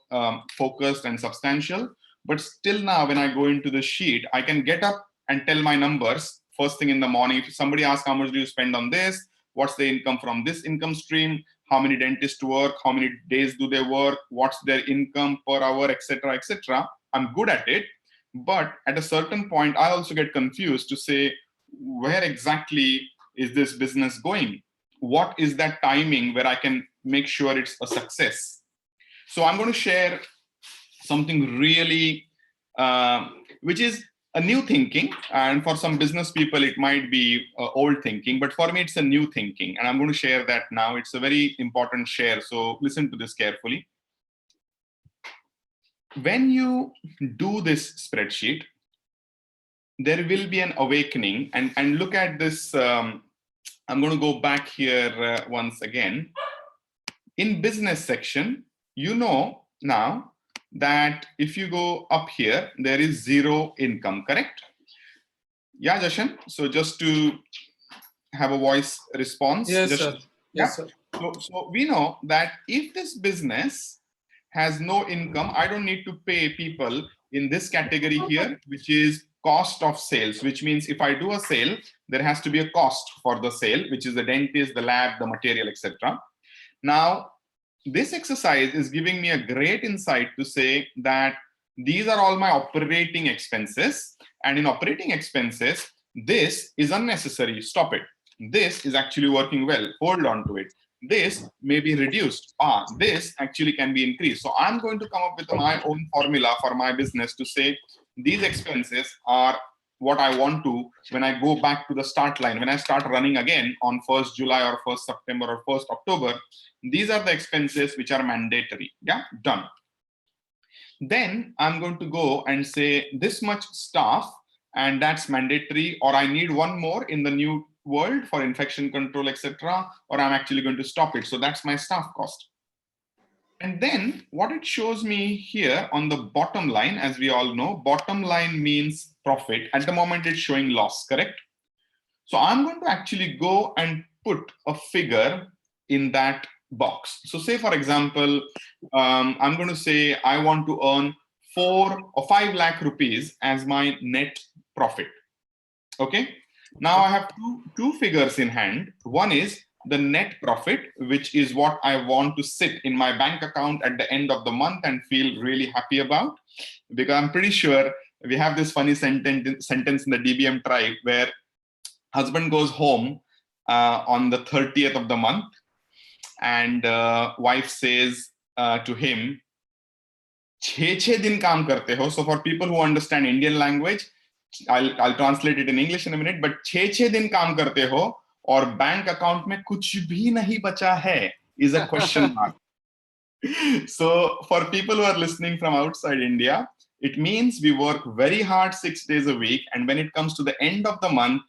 focused and substantial. But still now, when I go into the sheet, I can get up and tell my numbers first thing in the morning. If somebody asks how much do you spend on this, what's the income from this income stream, how many dentists work, how many days do they work, what's their income per hour, etc., etc. I'm good at it, but at a certain point, I also get confused to say, where exactly is this business going? What is that timing where I can make sure it's a success? So I'm going to share something really, which is a new thinking, and for some business people it might be old thinking, but for me it's a new thinking, and I'm going to share that now. It's a very important share, so listen to this carefully. When you do this spreadsheet, there will be an awakening, and look at this. I'm going to go back here once again. In business section, you know now that if you go up here, there is zero income, correct? Yeah, Jashan. So just to have a voice response. Yes, Jashan. sir. Yes, sir. So we know that if this business has no income, I don't need to pay people in this category here, which is cost of sales, which means if I do a sale, there has to be a cost for the sale, which is the dentist, the lab, the material, etc. Now, this exercise is giving me a great insight to say that these are all my operating expenses, and in operating expenses, this is unnecessary. Stop it. This is actually working well. Hold on to it. This may be reduced. This actually can be increased. So I'm going to come up with my own formula for my business to say these expenses are what I want to when I go back to the start line. When I start running again on 1st July or 1st September or 1st October, these are the expenses which are mandatory. Yeah, done. Then I'm going to go and say this much staff, and that's mandatory, or I need one more in the new world for infection control, etc., or I'm actually going to stop it. So that's my staff cost. And then what it shows me here on the bottom line, as we all know, bottom line means profit. At the moment, it's showing loss, correct? So I'm going to actually go and put a figure in that box. So say, for example, I'm going to say I want to earn 4 or 5 lakh rupees as my net profit. Okay. Now I have two figures in hand. One is the net profit, which is what I want to sit in my bank account at the end of the month and feel really happy about. Because I'm pretty sure we have this funny sentence in the DBM tribe where husband goes home on the 30th of the month, and wife says to him, "6 din kaam karte ho." So for people who understand Indian language, I'll translate it in English in a minute, but 6 दिन काम करते हो और bank account में कुछ भी नहीं बचा है is a question mark. So for people who are listening from outside India, it means we work very hard 6 days a week, and when it comes to the end of the month,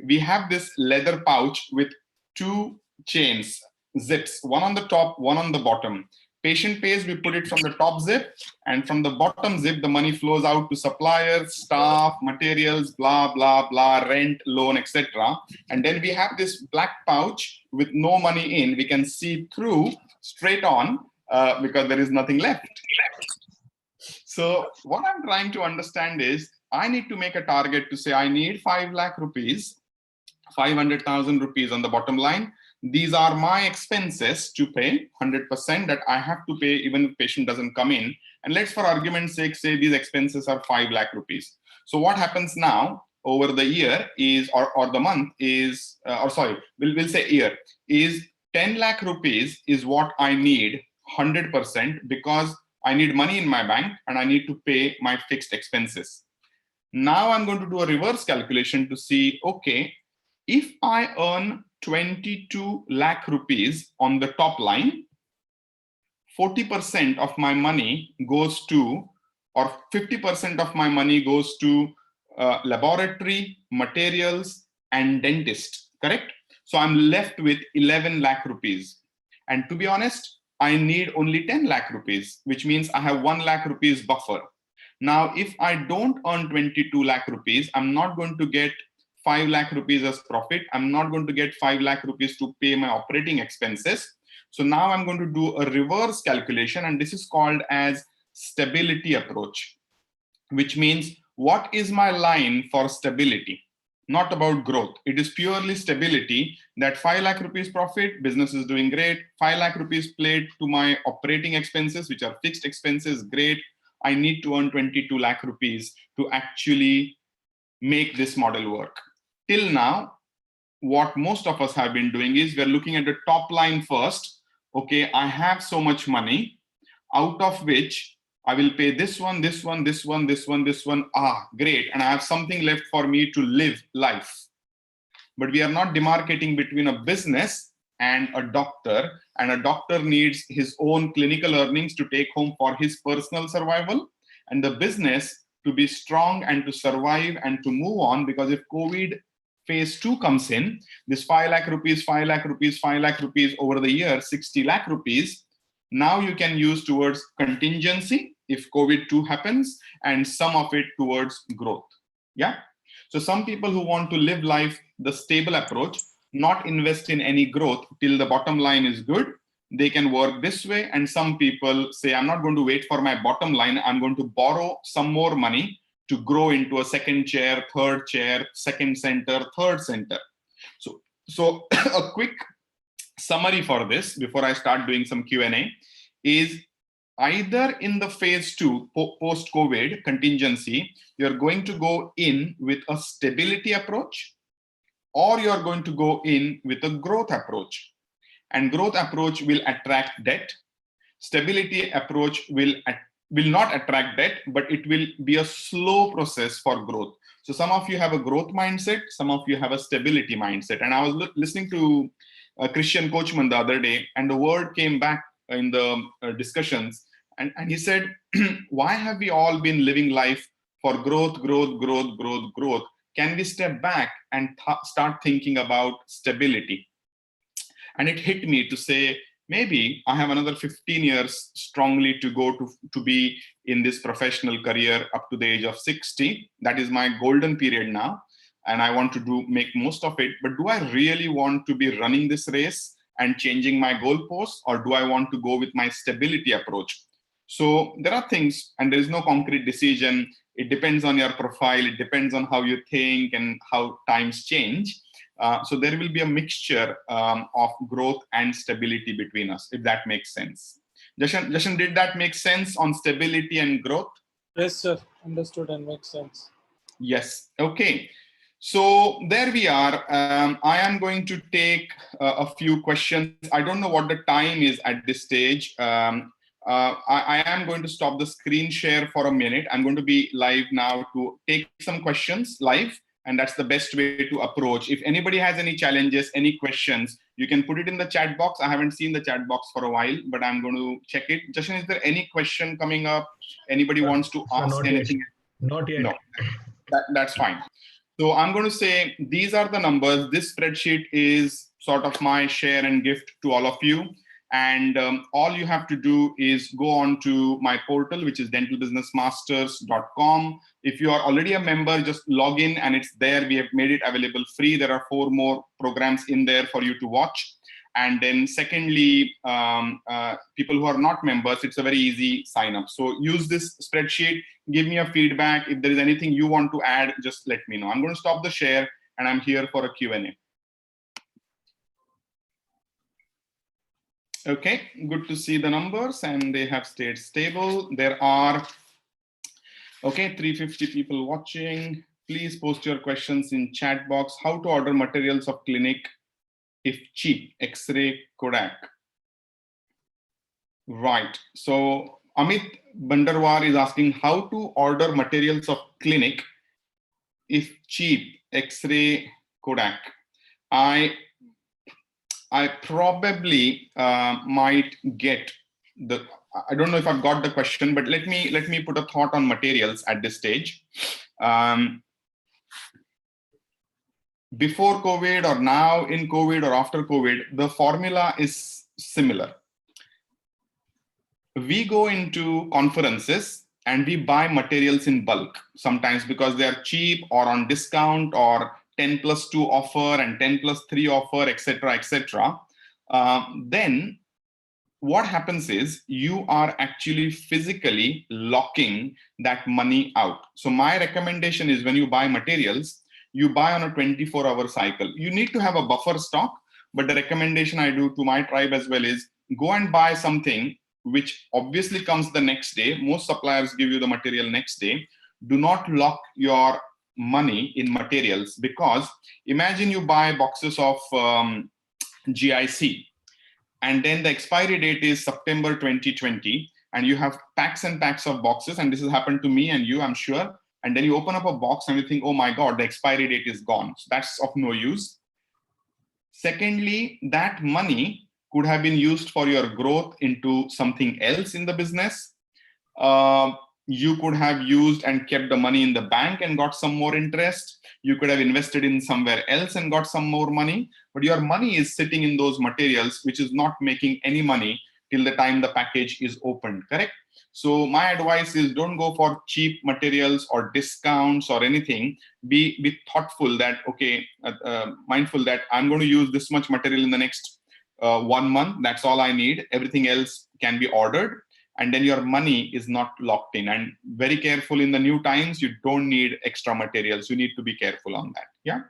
we have this leather pouch with 2 chains, zips, one on the top, one on the bottom. Patient pays, we put it from the top zip, and from the bottom zip, the money flows out to suppliers, staff, materials, blah, blah, blah, rent, loan, etc. And then we have this black pouch with no money in. We can see through straight on because there is nothing left. So what I'm trying to understand is I need to make a target to say I need 5 lakh rupees, 500,000 rupees on the bottom line. These are my expenses to pay 100% that I have to pay even if patient doesn't come in. And let's, for argument's sake, say these expenses are 5 lakh rupees. So what happens now over the year is, or the month is, we'll say year, is 10 lakh rupees is what I need 100% because I need money in my bank and I need to pay my fixed expenses. Now I'm going to do a reverse calculation to see, okay, if I earn 22 lakh rupees on the top line, 40% of my money goes to, or 50% of my money goes to laboratory, materials, and dentist, correct? So I'm left with 11 lakh rupees. And to be honest, I need only 10 lakh rupees, which means I have 1 lakh rupees buffer. Now, if I don't earn 22 lakh rupees, I'm not going to get 5 lakh rupees as profit. I'm not going to get 5 lakh rupees to pay my operating expenses. So now I'm going to do a reverse calculation, and this is called as stability approach, which means what is my line for stability? not about growth. It is purely stability, that 5 lakh rupees profit, business is doing great. 5 lakh rupees paid to my operating expenses, which are fixed expenses, great. I need to earn 22 lakh rupees to actually make this model work. Till now, what most of us have been doing is we're looking at the top line first. Okay, I have so much money, out of which I will pay this one, this one, this one, this one, this one. Ah, great. And I have something left for me to live life. But we are not demarcating between a business and a doctor. And a doctor needs his own clinical earnings to take home for his personal survival. And the business to be strong and to survive and to move on. Because if COVID phase 2 comes in, this 5 lakh rupees, 5 lakh rupees, 5 lakh rupees over the year, 60 lakh rupees, now you can use towards contingency if COVID 2 happens, and some of it towards growth. Yeah. So some people who want to live life the stable approach, not invest in any growth till the bottom line is good, they can work this way. And some people say, I'm not going to wait for my bottom line. I'm going to borrow some more money to grow into a second chair, third chair, second center, third center. So a quick summary for this before I start doing some Q&A is either in the phase 2 post-COVID contingency, you're going to go in with a stability approach, or you're going to go in with a growth approach. And growth approach will attract debt. Stability approach will not attract debt, but it will be a slow process for growth. So some of you have a growth mindset, some of you have a stability mindset. And I was listening to Christian Coachman the other day, and the word came back in the discussions. And he said, why have we all been living life for growth, growth, growth, growth, growth? Can we step back and start thinking about stability? And it hit me to say, maybe I have another 15 years strongly to go to be in this professional career up to the age of 60. That is my golden period now. And I want to make most of it. But do I really want to be running this race and changing my goalposts? Or do I want to go with my stability approach? So there are things, and there is no concrete decision. It depends on your profile. It depends on how you think and how times change. So there will be a mixture of growth and stability between us, if that makes sense. Jashan, did that make sense on stability and growth? Yes, sir. Understood and makes sense. Yes. Okay. So there we are. I am going to take a few questions. I don't know what the time is at this stage. I am going to stop the screen share for a minute. I'm going to be live now to take some questions live. And that's the best way to approach. If anybody has any challenges, any questions, you can put it in the chat box. I haven't seen the chat box for a while, but I'm going to check it. Jashan, is there any question coming up? Anybody wants to ask anything? Not yet. No, that's fine. So I'm going to say, these are the numbers. This spreadsheet is sort of my share and gift to all of you. And all you have to do is go on to my portal, which is dentalbusinessmasters.com. If you are already a member, just log in and it's there. We have made it available free. There are 4 more programs in there for you to watch. And then secondly, people who are not members, it's a very easy sign up. So use this spreadsheet, give me a feedback. If there is anything you want to add, just let me know. I'm going to stop the share and I'm here for a Q&A. Okay, good to see the numbers and they have stayed stable. There are, okay, 350 people watching. Please post your questions in chat box. How to order materials of clinic if cheap? X-ray, Kodak. Right. So Amit Bandarwar is asking how to order materials of clinic if cheap, X-ray, Kodak. I probably might get the, I don't know if I've got the question, but let me put a thought on materials at this stage. Before COVID or now in COVID or after COVID, the formula is similar. We go into conferences and we buy materials in bulk, sometimes because they are cheap or on discount or 10+2 offer and 10+3 offer, etc., etc. Then what happens is you are actually physically locking that money out. So my recommendation is when you buy materials, you buy on a 24-hour cycle. You need to have a buffer stock, but the recommendation I do to my tribe as well is go and buy something which obviously comes the next day. Most suppliers give you the material next day. Do not lock your money in materials, because imagine you buy boxes of GIC and then the expiry date is September 2020 and you have packs and packs of boxes, and this has happened to me and you, I'm sure, and then you open up a box and you think, oh my God, the expiry date is gone. So that's of no use. Secondly, that money could have been used for your growth into something else in the business. You could have used and kept the money in the bank and got some more interest. You could have invested in somewhere else and got some more money, but your money is sitting in those materials, which is not making any money till the time the package is opened, correct? So my advice is don't go for cheap materials or discounts or anything. Be thoughtful that, okay, mindful that I'm going to use this much material in the next 1 month. That's all I need. Everything else can be ordered. And then your money is not locked in. And very careful in the new times, you don't need extra materials. You need to be careful on that. Yeah.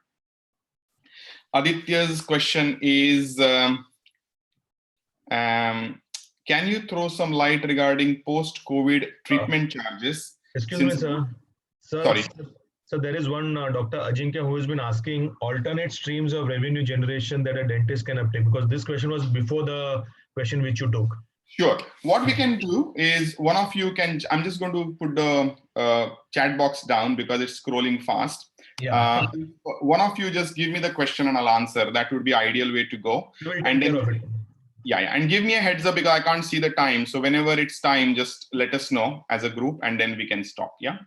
Aditya's question is, can you throw some light regarding post-COVID treatment charges? Excuse me, sir. Sorry. So there is one Dr. Ajinkya who has been asking alternate streams of revenue generation that a dentist can obtain, because this question was before the question which you took. Sure. What we can do is one of you can, I'm just going to put the chat box down because it's scrolling fast. Yeah. One of you just give me the question and I'll answer. That would be ideal way to go. And then, yeah, and give me a heads up because I can't see the time. So whenever it's time, just let us know as a group and then we can stop. Yeah.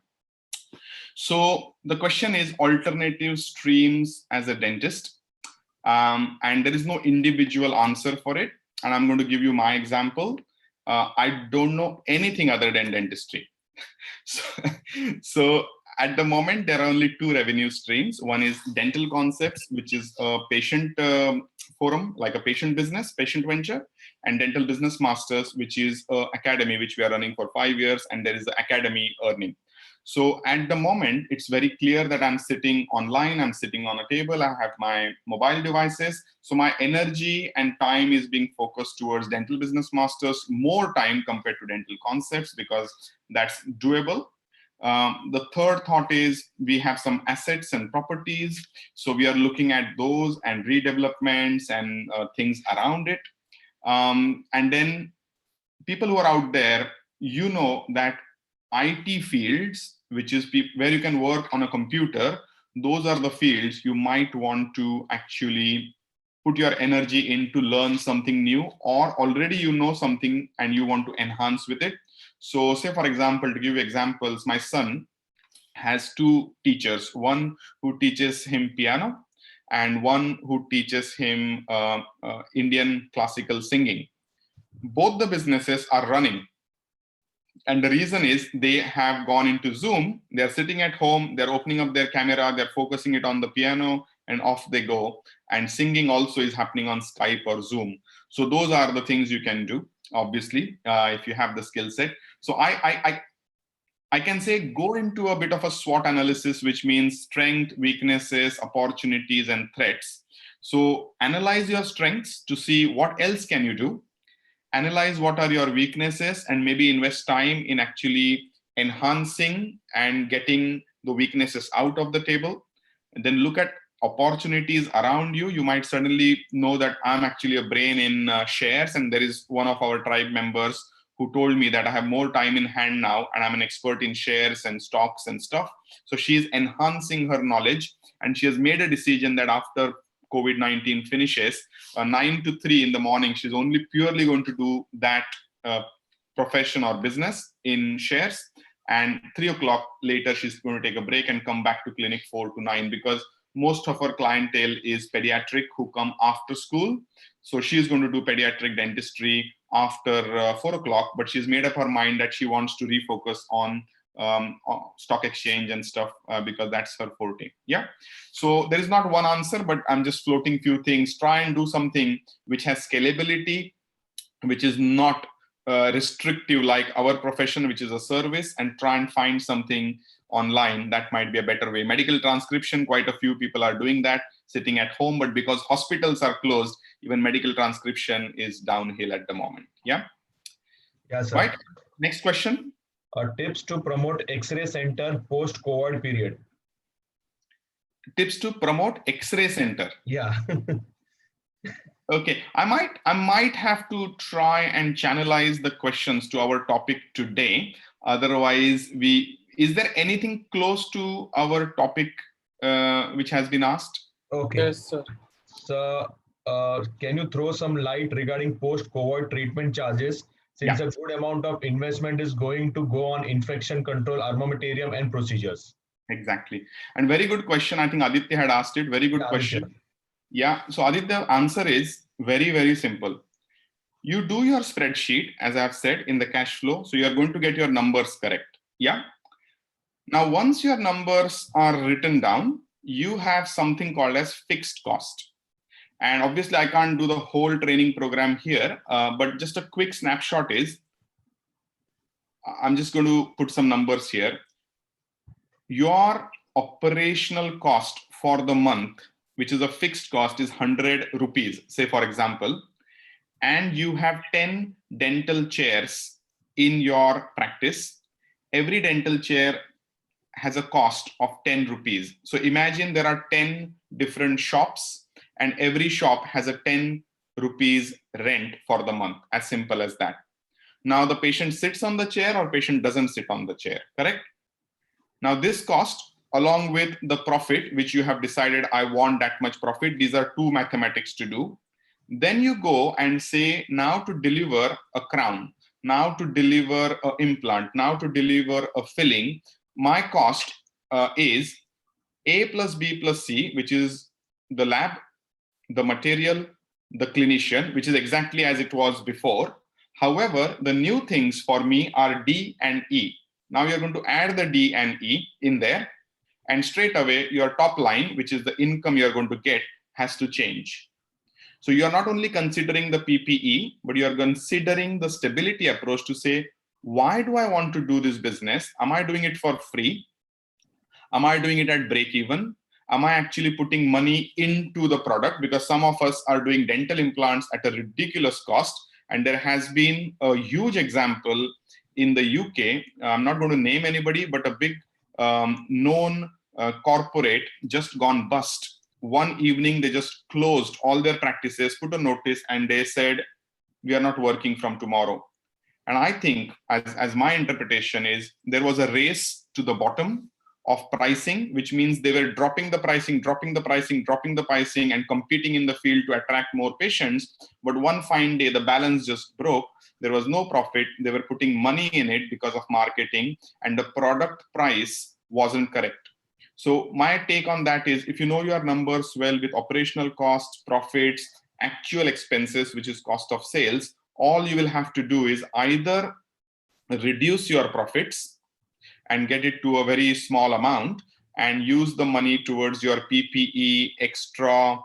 So the question is alternative streams as a dentist. And there is no individual answer for it. And I'm going to give you my example. I don't know anything other than dentistry. So at the moment, there are only two revenue streams. One is Dental Concepts, which is a patient forum, like a patient business, patient venture, and Dental Business Masters, which is an academy, which we are running for 5 years. And there is the academy earning. So at the moment, it's very clear that I'm sitting online, I'm sitting on a table, I have my mobile devices. So my energy and time is being focused towards Dental Business Masters, more time compared to Dental Concepts, because that's doable. The third thought is we have some assets and properties. So we are looking at those and redevelopments and things around it. And then people who are out there, you know that IT fields, which is where you can work on a computer, those are the fields you might want to actually put your energy in to learn something new, or already you know something and you want to enhance with it. So say, for example, to give you examples, my son has two teachers, one who teaches him piano and one who teaches him Indian classical singing. Both the businesses are running. And the reason is they have gone into Zoom, they're sitting at home, they're opening up their camera, they're focusing it on the piano, and off they go. And singing also is happening on Skype or Zoom. So those are the things you can do, obviously, if you have the skill set. So I can say go into a bit of a SWOT analysis, which means strength, weaknesses, opportunities, and threats. So analyze your strengths to see what else can you do. Analyze what are your weaknesses and maybe invest time in actually enhancing and getting the weaknesses out of the table. And then look at opportunities around you. You might suddenly know that I'm actually a brain in shares, and there is one of our tribe members who told me that I have more time in hand now and I'm an expert in shares and stocks and stuff. So she's enhancing her knowledge, and she has made a decision that after COVID-19 finishes, 9 to 3 in the morning, she's only purely going to do that profession or business in shares. And 3 o'clock later, she's going to take a break and come back to clinic 4 to 9, because most of her clientele is pediatric who come after school. So she's going to do pediatric dentistry after 4 o'clock, but she's made up her mind that she wants to refocus on stock exchange and stuff because that's her forte. Yeah. So there is not one answer, but I'm just floating few things. Try and do something which has scalability, which is not restrictive like our profession, which is a service, and try and find something online, that might be a better way. Medical transcription, quite a few people are doing that sitting at home, but because hospitals are closed, even medical transcription is downhill at the moment. Yeah. Yes, sir. Right. Next question. Tips to promote X-ray center post-COVID period. Tips to promote X-ray center. Yeah. Okay, I might have to try and channelize the questions to our topic today. Otherwise, is there anything close to our topic which has been asked? Okay. Yes, sir. So, can you throw some light regarding post-COVID treatment charges? Since a good amount of investment is going to go on infection control, armamentarium, and procedures. Exactly, and very good question. I think Aditya had asked it. Very good question. Aditya. Yeah, so Aditya, answer is very, very simple. You do your spreadsheet, as I've said, in the cash flow. So you're going to get your numbers correct. Yeah. Now, once your numbers are written down, you have something called as fixed cost. And obviously, I can't do the whole training program here, but just a quick snapshot is, I'm just going to put some numbers here. Your operational cost for the month, which is a fixed cost, is 100 rupees, say for example, and you have 10 dental chairs in your practice. Every dental chair has a cost of 10 rupees. So imagine there are 10 different shops and every shop has a 10 rupees rent for the month, as simple as that. Now the patient sits on the chair or patient doesn't sit on the chair, correct? Now this cost, along with the profit, which you have decided I want that much profit, these are two mathematics to do. Then you go and say, now to deliver a crown, now to deliver an implant, now to deliver a filling, my cost is A plus B plus C, which is the lab, the material, the clinician, which is exactly as it was before. However, the new things for me are D and E. Now you're going to add the D and E in there, and straight away your top line, which is the income you're going to get, has to change. So you're not only considering the PPE, but you're considering the stability approach to say, why do I want to do this business? Am I doing it for free? Am I doing it at break even? Am I actually putting money into the product? Because some of us are doing dental implants at a ridiculous cost. And there has been a huge example in the UK. I'm not going to name anybody, but a big known corporate just gone bust. One evening, they just closed all their practices, put a notice, and they said, we are not working from tomorrow. And I think, as my interpretation is, there was a race to the bottom of pricing, which means they were dropping the pricing, and competing in the field to attract more patients. But one fine day, the balance just broke. There was no profit. They were putting money in it because of marketing, and the product price wasn't correct. So my take on that is, if you know your numbers well with operational costs, profits, actual expenses, which is cost of sales, all you will have to do is either reduce your profits and get it to a very small amount and use the money towards your PPE, extra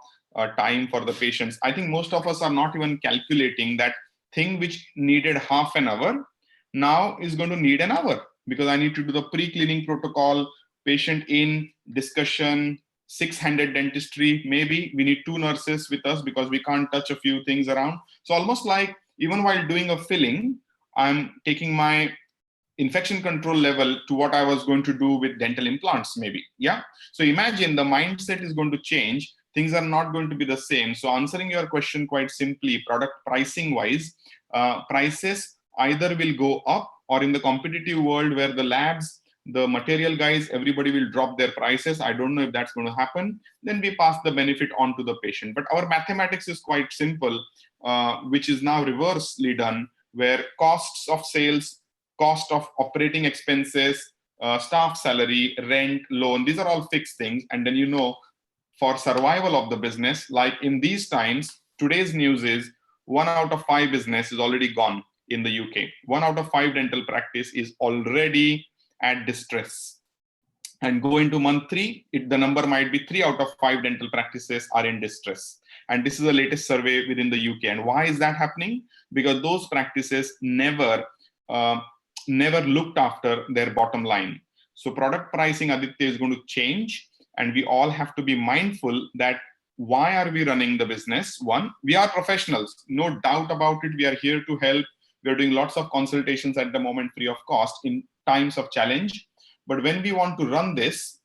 time for the patients. I think most of us are not even calculating that thing which needed half an hour now is going to need an hour, because I need to do the pre-cleaning protocol, patient in, discussion, 6-handed dentistry. Maybe we need 2 nurses with us because we can't touch a few things around. So almost like even while doing a filling, I'm taking my infection control level to what I was going to do with dental implants, maybe. Yeah. So imagine the mindset is going to change. Things are not going to be the same. So answering your question quite simply, product pricing wise, prices either will go up, or in the competitive world where the labs, the material guys, everybody will drop their prices. I don't know if that's going to happen. Then we pass the benefit on to the patient. But our mathematics is quite simple, which is now reversely done, where costs of sales, cost of operating expenses, staff salary, rent, loan, these are all fixed things. And then, you know, for survival of the business, like in these times, today's news is 1 out of 5 business is already gone in the UK. 1 out of 5 dental practice is already at distress. And go into month 3, the number might be 3 out of 5 dental practices are in distress. And this is the latest survey within the UK. And why is that happening? Because those practices never looked after their bottom line. So product pricing, Aditya, is going to change, and we all have to be mindful that why are we running the business? One, we are professionals, no doubt about it. We are here to help. We are doing lots of consultations at the moment free of cost in times of challenge. But when we want to run this,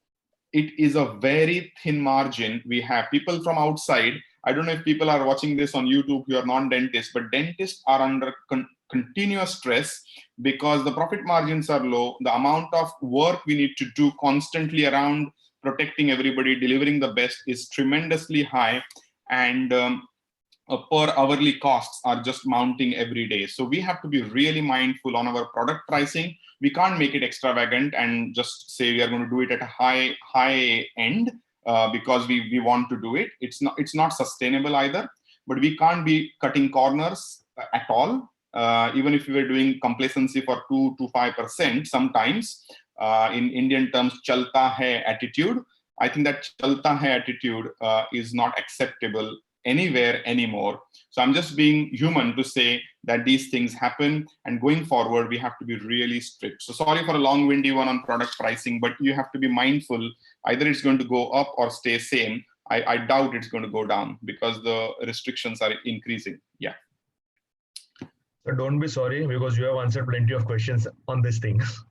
it is a very thin margin. We have people from outside. I don't know if people are watching this on YouTube who are non-dentists, but dentists are under continuous stress because the profit margins are low. The amount of work we need to do constantly around protecting everybody, delivering the best is tremendously high, and per hourly costs are just mounting every day. So we have to be really mindful on our product pricing. We can't make it extravagant and just say we are going to do it at a high end because we want to do it. It's not sustainable either. But we can't be cutting corners at all. Even if we were doing complacency for 2 to 5%, sometimes in Indian terms, chalta hai attitude. I think that chalta hai attitude is not acceptable anywhere anymore. So I'm just being human to say that these things happen, and going forward, we have to be really strict. So sorry for a long-winded one on product pricing, but you have to be mindful. Either it's going to go up or stay same. I doubt it's going to go down because the restrictions are increasing. Yeah. So don't be sorry, because you have answered plenty of questions on these things.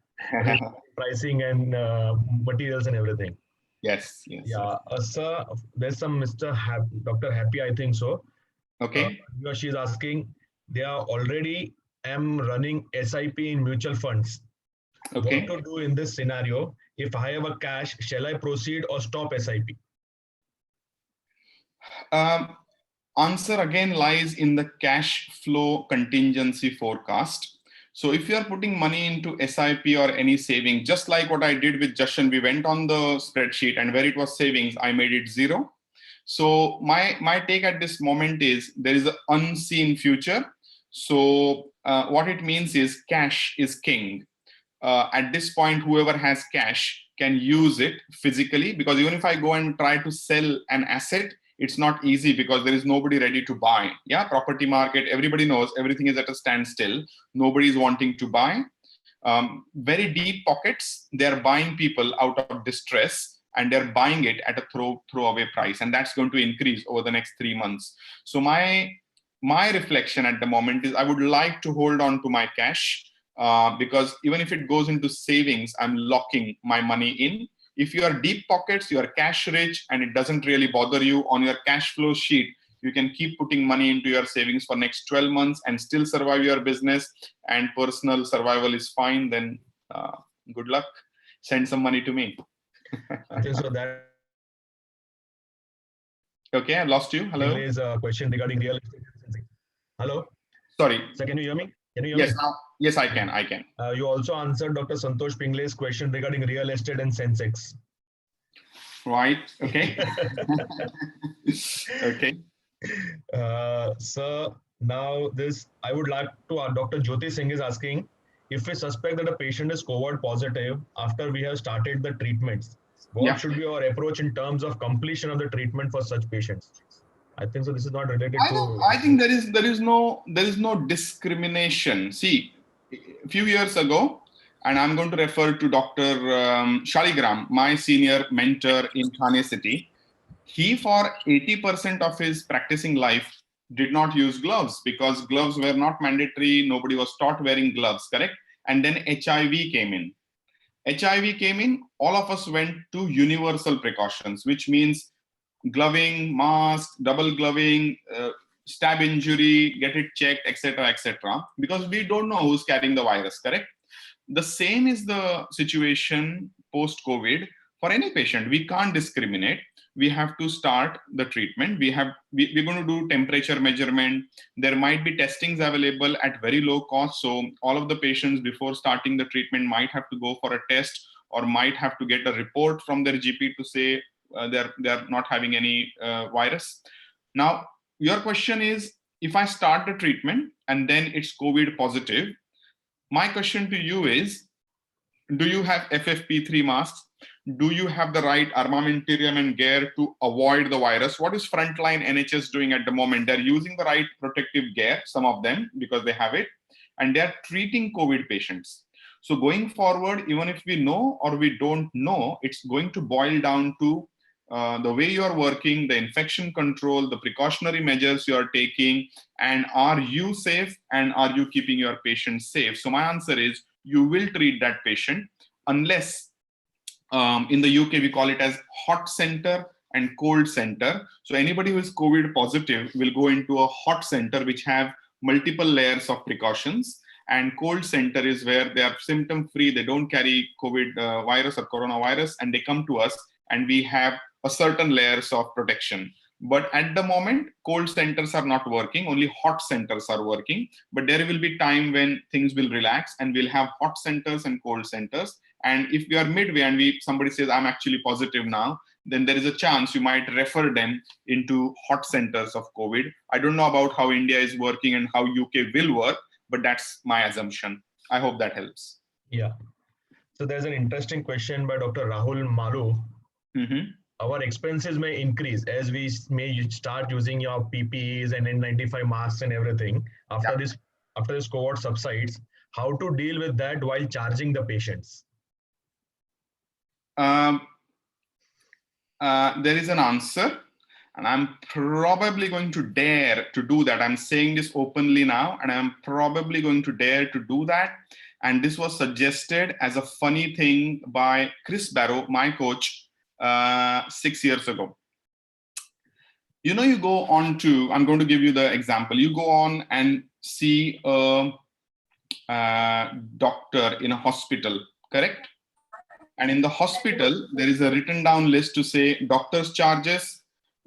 Pricing and materials and everything. Yes. Yeah, sir, there's some Dr. Happy, I think so. Okay. She's asking, they are already running SIP in mutual funds. Okay. What to do in this scenario? If I have a cash, shall I proceed or stop SIP? Answer again lies in the cash flow contingency forecast. So if you are putting money into SIP or any saving, just like what I did with Jashan, we went on the spreadsheet, and where it was savings, I made it 0. So my take at this moment is there is an unseen future. So what it means is cash is king. At this point, whoever has cash can use it physically, because even if I go and try to sell an asset, it's not easy because there is nobody ready to buy. Yeah, property market, everybody knows everything is at a standstill. Nobody is wanting to buy. Very deep pockets, they're buying people out of distress, and they're buying it at a throwaway price, and that's going to increase over the next 3 months. So my reflection at the moment is I would like to hold on to my cash because even if it goes into savings, I'm locking my money in. If you are deep pockets, you are cash rich, and it doesn't really bother you, on your cash flow sheet, you can keep putting money into your savings for next 12 months and still survive your business, and personal survival is fine, then good luck. Send some money to me. Okay, so that okay, I lost you. Hello. is a question regarding real estate. Hello. Sorry. So can you hear me? Yes, now, yes, I can. You also answered Dr. Santosh Pingle's question regarding real estate and Sensex. Right. Okay. Okay. So now I would like to, Dr. Jyoti Singh is asking, if we suspect that a patient is COVID positive after we have started the treatments, what should be our approach in terms of completion of the treatment for such patients? I think so. This is not related to. I think there is no discrimination. See, a few years ago, and I'm going to refer to Dr. Shaligram, my senior mentor in Thane City. He, for 80% of his practicing life, did not use gloves because gloves were not mandatory. Nobody was taught wearing gloves, correct? And then HIV came in. All of us went to universal precautions, which means gloving, mask, double gloving, stab injury, get it checked, etc., because we don't know who's carrying the virus, correct? The same is the situation post-COVID for any patient. We can't discriminate. We have to start the treatment. We're going to do temperature measurement. There might be testings available at very low cost. So all of the patients before starting the treatment might have to go for a test, or might have to get a report from their GP to say they're not having any virus. Now, your question is, if I start the treatment and then it's COVID positive, my question to you is, do you have FFP3 masks? Do you have the right armamentarium and gear to avoid the virus? What is frontline NHS doing at the moment? They're using the right protective gear, some of them, because they have it, and they're treating COVID patients. So going forward, even if we know or we don't know, it's going to boil down to the way you are working, the infection control, the precautionary measures you are taking, and are you safe and are you keeping your patient safe? So my answer is you will treat that patient unless in the UK we call it as hot center and cold center. So anybody who is COVID positive will go into a hot center which have multiple layers of precautions, and cold center is where they are symptom free, they don't carry COVID virus or coronavirus, and they come to us and we have a certain layers of protection. But at the moment, cold centers are not working, only hot centers are working. But there will be time when things will relax and we'll have hot centers and cold centers. And if we are midway and somebody says, I'm actually positive now, then there is a chance you might refer them into hot centers of COVID. I don't know about how India is working and how UK will work, but that's my assumption. I hope that helps. Yeah. So there's an interesting question by Dr. Rahul Maru. Mm-hmm. Our expenses may increase as we may start using your PPEs and N95 masks and everything after this cohort subsides. How to deal with that while charging the patients? There is an answer, and I'm probably going to dare to do that. I'm saying this openly now, and I'm probably going to dare to do that. And this was suggested as a funny thing by Chris Barrow, my coach, 6 years ago. You know, you go on to, I'm going to give you the example. You go on and see a doctor in a hospital, correct? And in the hospital, there is a written down list to say doctor's charges,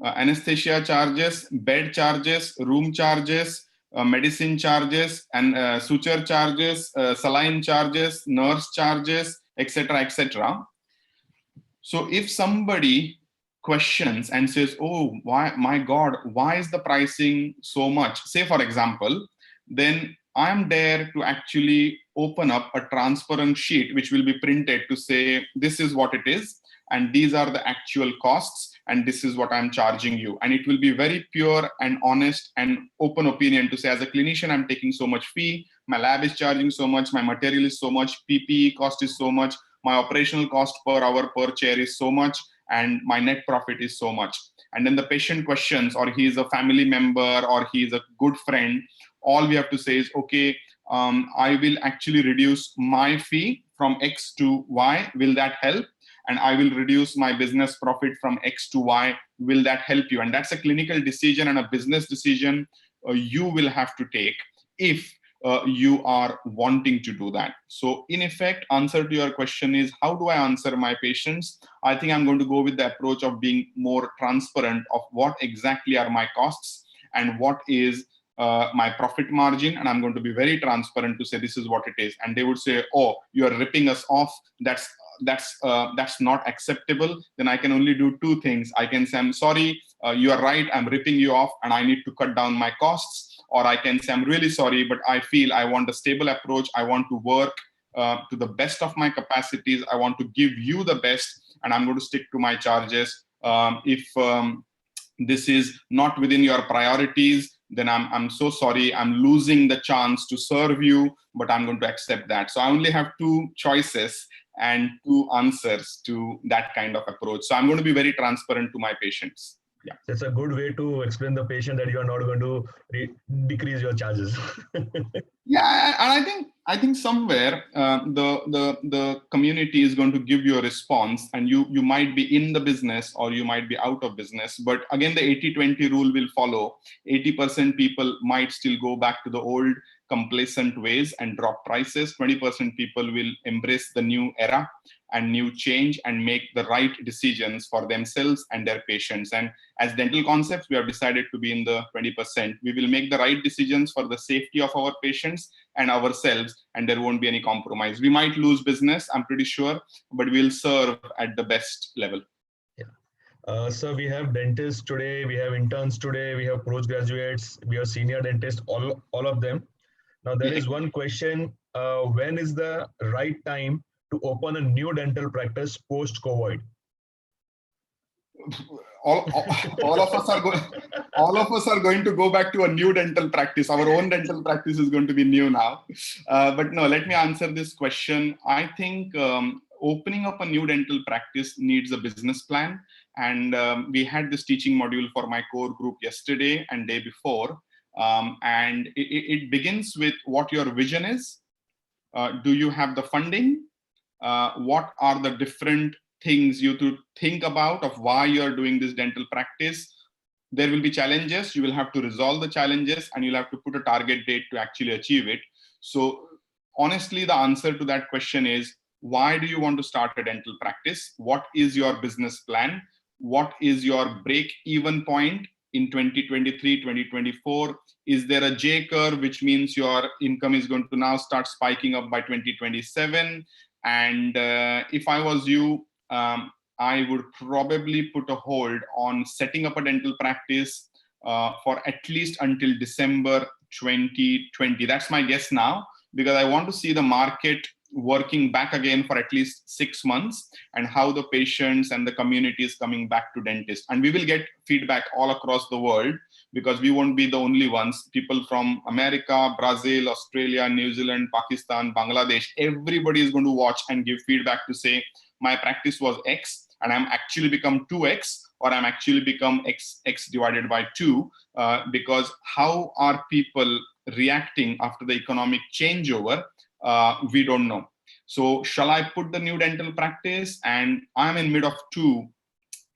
anesthesia charges, bed charges, room charges, medicine charges, and suture charges, saline charges, nurse charges, etc., etc. So if somebody questions and says, oh, why, my God, why is the pricing so much? Say, for example, then I am there to actually open up a transparent sheet which will be printed to say, this is what it is, and these are the actual costs, and this is what I'm charging you. And it will be very pure and honest and open opinion to say, as a clinician, I'm taking so much fee, my lab is charging so much, my material is so much, PPE cost is so much, my operational cost per hour per chair is so much, and my net profit is so much. And then the patient questions, or he is a family member, or he is a good friend, all we have to say is, okay, I will actually reduce my fee from X to Y. Will that help? And I will reduce my business profit from X to Y. Will that help you? And that's a clinical decision and a business decision you will have to take if you are wanting to do that. So in effect, answer to your question is, how do I answer my patients? I think I'm going to go with the approach of being more transparent of what exactly are my costs and what is my profit margin, and I'm going to be very transparent to say this is what it is. And they would say, oh, you are ripping us off, that's not acceptable. Then I can only do two things. I can say, I'm sorry, you are right, I'm ripping you off and I need to cut down my costs. Or I can say, I'm really sorry, but I feel I want a stable approach. I want to work to the best of my capacities. I want to give you the best, and I'm going to stick to my charges. If this is not within your priorities, then I'm so sorry, I'm losing the chance to serve you, but I'm going to accept that. So I only have two choices and two answers to that kind of approach. So I'm going to be very transparent to my patients. Yeah, that's a good way to explain the patient that you are not going to decrease your charges. Yeah, and I think somewhere the community is going to give you a response, and you might be in the business or you might be out of business. But again, the 80-20 rule will follow. 80% people might still go back to the old complacent ways and drop prices. 20% people will embrace the new era and new change and make the right decisions for themselves and their patients. And as Dental Concepts, we have decided to be in the 20%. We will make the right decisions for the safety of our patients and ourselves, and there won't be any compromise. We might lose business, I'm pretty sure, but we'll serve at the best level. Yeah. So we have dentists today, we have interns today, we have postgraduates, we have senior dentists, all of them. Now there is one question, when is the right time to open a new dental practice post-COVID? all of us are going. All of us are going to go back to a new dental practice. Our own dental practice is going to be new now. But no, let me answer this question. I think opening up a new dental practice needs a business plan. And we had this teaching module for my core group yesterday and day before. And it begins with what your vision is. Do you have the funding? What are the different things you to think about of why you're doing this dental practice? There will be challenges. You will have to resolve the challenges and you'll have to put a target date to actually achieve it. So honestly, the answer to that question is, why do you want to start a dental practice? What is your business plan? What is your break-even point in 2023, 2024? Is there a J curve, which means your income is going to now start spiking up by 2027? And if I was you, I would probably put a hold on setting up a dental practice for at least until December 2020. That's my guess now, because I want to see the market working back again for at least 6 months and how the patients and the community is coming back to dentists. And we will get feedback all across the world, because we won't be the only ones. People from America, Brazil, Australia, New Zealand, Pakistan, Bangladesh, everybody is going to watch and give feedback to say, my practice was X and I'm actually become 2X, or I'm actually become X divided by 2, because how are people reacting after the economic changeover? We don't know. So shall I put the new dental practice? And I'm in mid of 2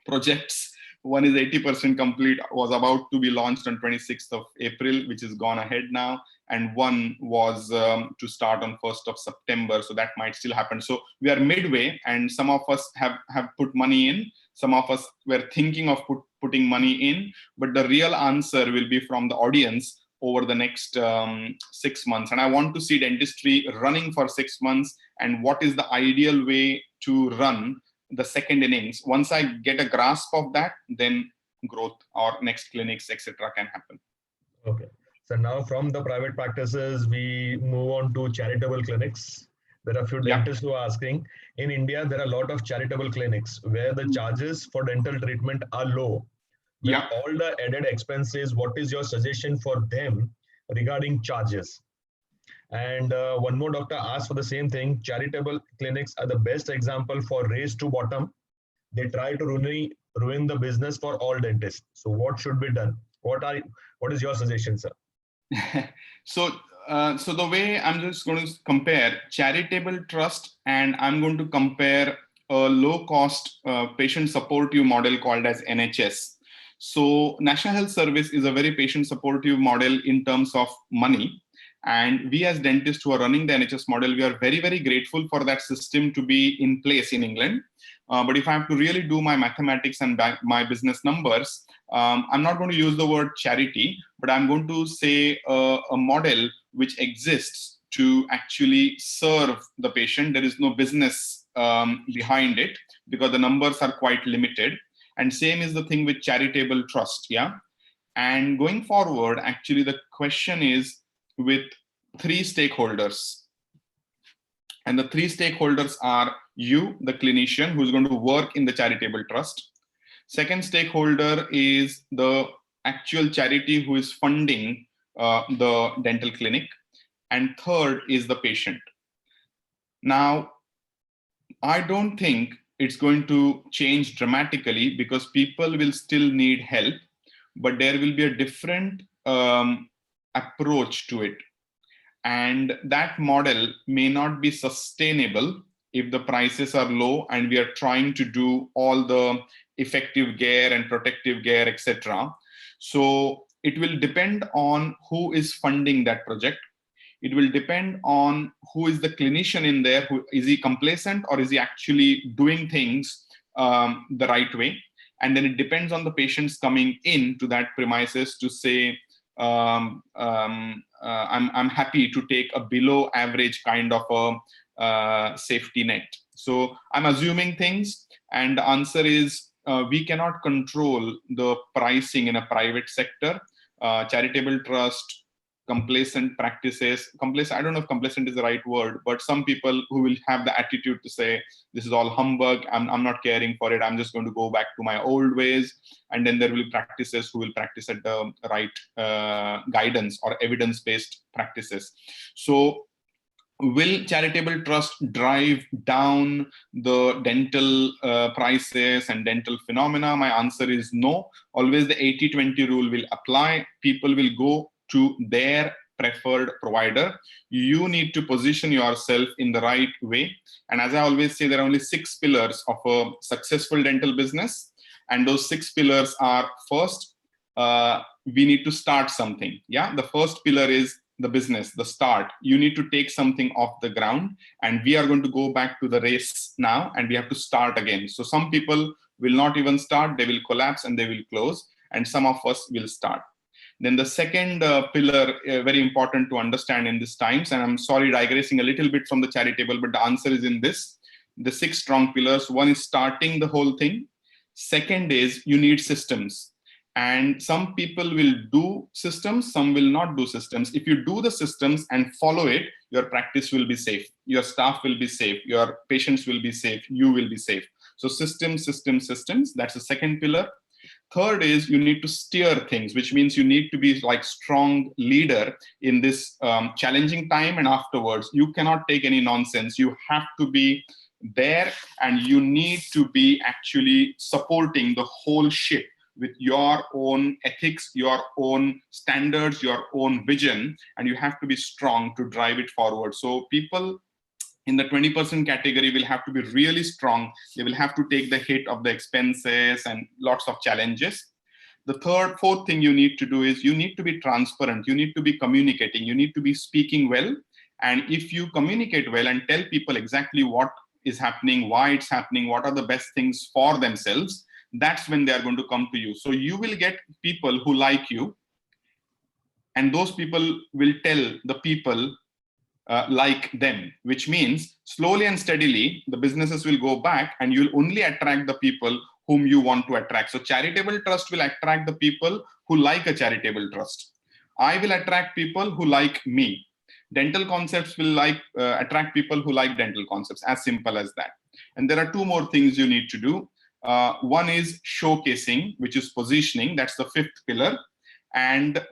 projects. One is 80% complete, was about to be launched on 26th of April, which is gone ahead now. And one was to start on 1st of September. So that might still happen. So we are midway, and some of us have put money in. Some of us were thinking of putting money in, but the real answer will be from the audience over the next 6 months. And I want to see dentistry running for 6 months, and what is the ideal way to run the second innings. Once I get a grasp of that, then growth or next clinics, etc., can happen. Okay. So now from the private practices, we move on to charitable clinics. There are a few dentists who are asking, in India, there are a lot of charitable clinics where the charges for dental treatment are low. With all the added expenses, what is your suggestion for them regarding charges? And one more doctor asked for the same thing. Charitable clinics are the best example for race to bottom. They try to ruin the business for all dentists. So what should be done? What is your suggestion, sir? So the way I'm just going to compare charitable trust, and I'm going to compare a low-cost patient supportive model called as NHS. So National Health Service is a very patient supportive model in terms of money. And we as dentists who are running the NHS model, we are very, very grateful for that system to be in place in England. But if I have to really do my mathematics and my business numbers, I'm not going to use the word charity, but I'm going to say a model which exists to actually serve the patient. There is no business behind it because the numbers are quite limited. And same is the thing with charitable trust. And going forward, actually, the question is with 3 stakeholders. And the 3 stakeholders are you, the clinician, who's going to work in the charitable trust. Second stakeholder is the actual charity who is funding the dental clinic. And third is the patient. Now, I don't think it's going to change dramatically because people will still need help, but there will be a different approach to it. And that model may not be sustainable if the prices are low and we are trying to do all the effective care and protective care, etc. So it will depend on who is funding that project. It will depend on who is the clinician in there. Is he complacent or is he actually doing things the right way? And then it depends on the patients coming in to that premises to say, I'm happy to take a below average kind of a safety net. So I'm assuming things, and the answer is we cannot control the pricing in a private sector. Charitable trust, complacent practices. I don't know if complacent is the right word, but some people who will have the attitude to say, this is all humbug, I'm not caring for it, I'm just going to go back to my old ways. And then there will be practices who will practice at the right guidance or evidence-based practices. So will charitable trust drive down the dental prices and dental phenomena? My answer is no. Always the 80-20 rule will apply. People will go to their preferred provider. You need to position yourself in the right way. And as I always say, there are only 6 pillars of a successful dental business. And those 6 pillars are: first, we need to start something. Yeah, the first pillar is the business, the start. You need to take something off the ground, and we are going to go back to the race now, and we have to start again. So some people will not even start, they will collapse and they will close, and some of us will start. Then the second pillar, very important to understand in these times, and I'm sorry digressing a little bit from the charitable, but the answer is in this, the 6 strong pillars. One is starting the whole thing. Second is you need systems. And some people will do systems, some will not do systems. If you do the systems and follow it, your practice will be safe, your staff will be safe, your patients will be safe, you will be safe. So systems, that's the second pillar. Third is you need to steer things, which means you need to be like strong leader in this challenging time and afterwards. You cannot take any nonsense. You have to be there, and you need to be actually supporting the whole ship with your own ethics, your own standards, your own vision, and you have to be strong to drive it forward. So people in the 20% category will have to be really strong. They will have to take the hit of the expenses and lots of challenges. The fourth thing you need to do is you need to be transparent. You need to be communicating. You need to be speaking well. And if you communicate well and tell people exactly what is happening, why it's happening, what are the best things for themselves, that's when they are going to come to you. So you will get people who like you, and those people will tell the people like them, which means slowly and steadily the businesses will go back, and you'll only attract the people whom you want to attract. So charitable trust will attract the people who like a charitable trust. I will attract people who like me. Dental concepts will attract people who like dental concepts, as simple as that. And there are 2 more things you need to do. One is showcasing, which is positioning. That's the 5th pillar. And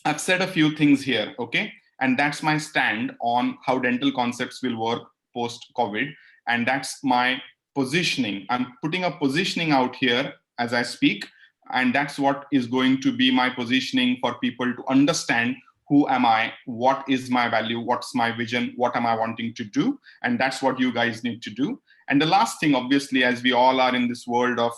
I've said a few things here, okay? And that's my stand on how dental concepts will work post-COVID. And that's my positioning. I'm putting a positioning out here as I speak. And that's what is going to be my positioning for people to understand who am I, what is my value, what's my vision, what am I wanting to do? And that's what you guys need to do. And the last thing, obviously, as we all are in this world of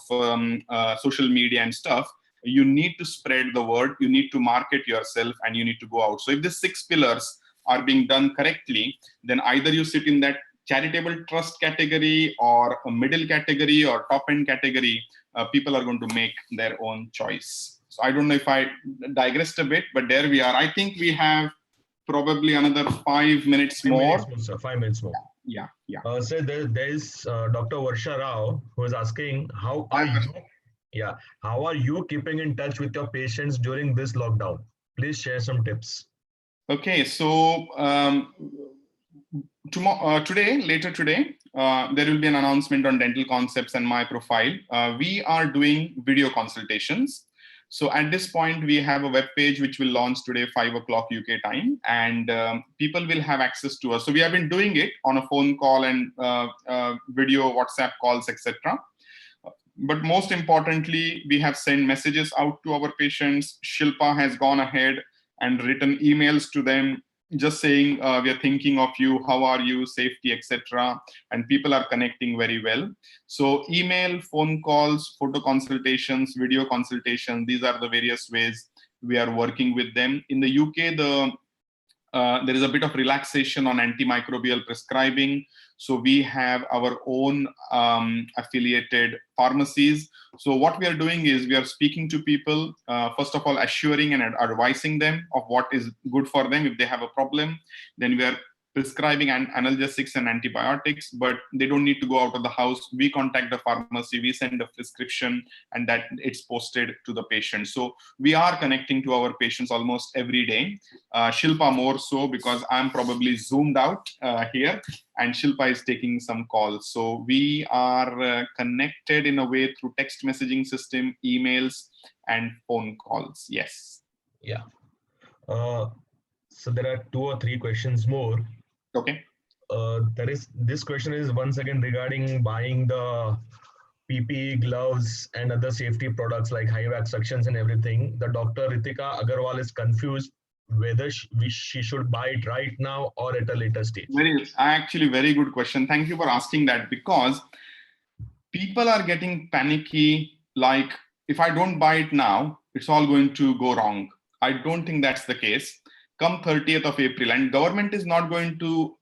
social media and stuff, you need to spread the word, you need to market yourself, and you need to go out. So if the 6 pillars are being done correctly, then either you sit in that charitable trust category or a middle category or top end category. People are going to make their own choice. So I don't know if I digressed a bit, but there we are. I think we have probably another 5 minutes more. 5 minutes more. Yeah. So there is Dr. Varsha Rao who is asking, how are you keeping in touch with your patients during this lockdown? Please share some tips. Okay, so later today, there will be an announcement on dental concepts and my profile. We are doing video consultations. So at this point, we have a web page which will launch today, 5 o'clock UK time, and people will have access to us. So we have been doing it on a phone call and video, WhatsApp calls, etc. But most importantly, we have sent messages out to our patients. Shilpa has gone ahead and written emails to them, just saying, we are thinking of you, how are you, safety, etc. And people are connecting very well. So email, phone calls, photo consultations, video consultations, these are the various ways we are working with them. In the UK, there is a bit of relaxation on antimicrobial prescribing. So we have our own affiliated pharmacies. So what we are doing is we are speaking to people, first of all, assuring and advising them of what is good for them if they have a problem. Then we are prescribing analgesics and antibiotics, but they don't need to go out of the house. We contact the pharmacy, we send a prescription, and that it's posted to the patient. So we are connecting to our patients almost every day. Shilpa more so, because I'm probably zoomed out here, and Shilpa is taking some calls. So we are connected in a way through text messaging system, emails, and phone calls. Yes. Yeah. So there are 2 or 3 questions more. Okay. This question is once again regarding buying the PPE, gloves, and other safety products like high-vac suctions and everything. The Dr. Ritika Agarwal is confused whether she should buy it right now or at a later stage. Actually, very good question. Thank you for asking that, because people are getting panicky. Like, if I don't buy it now, it's all going to go wrong. I don't think that's the case. Come 30th of April, and government is not going to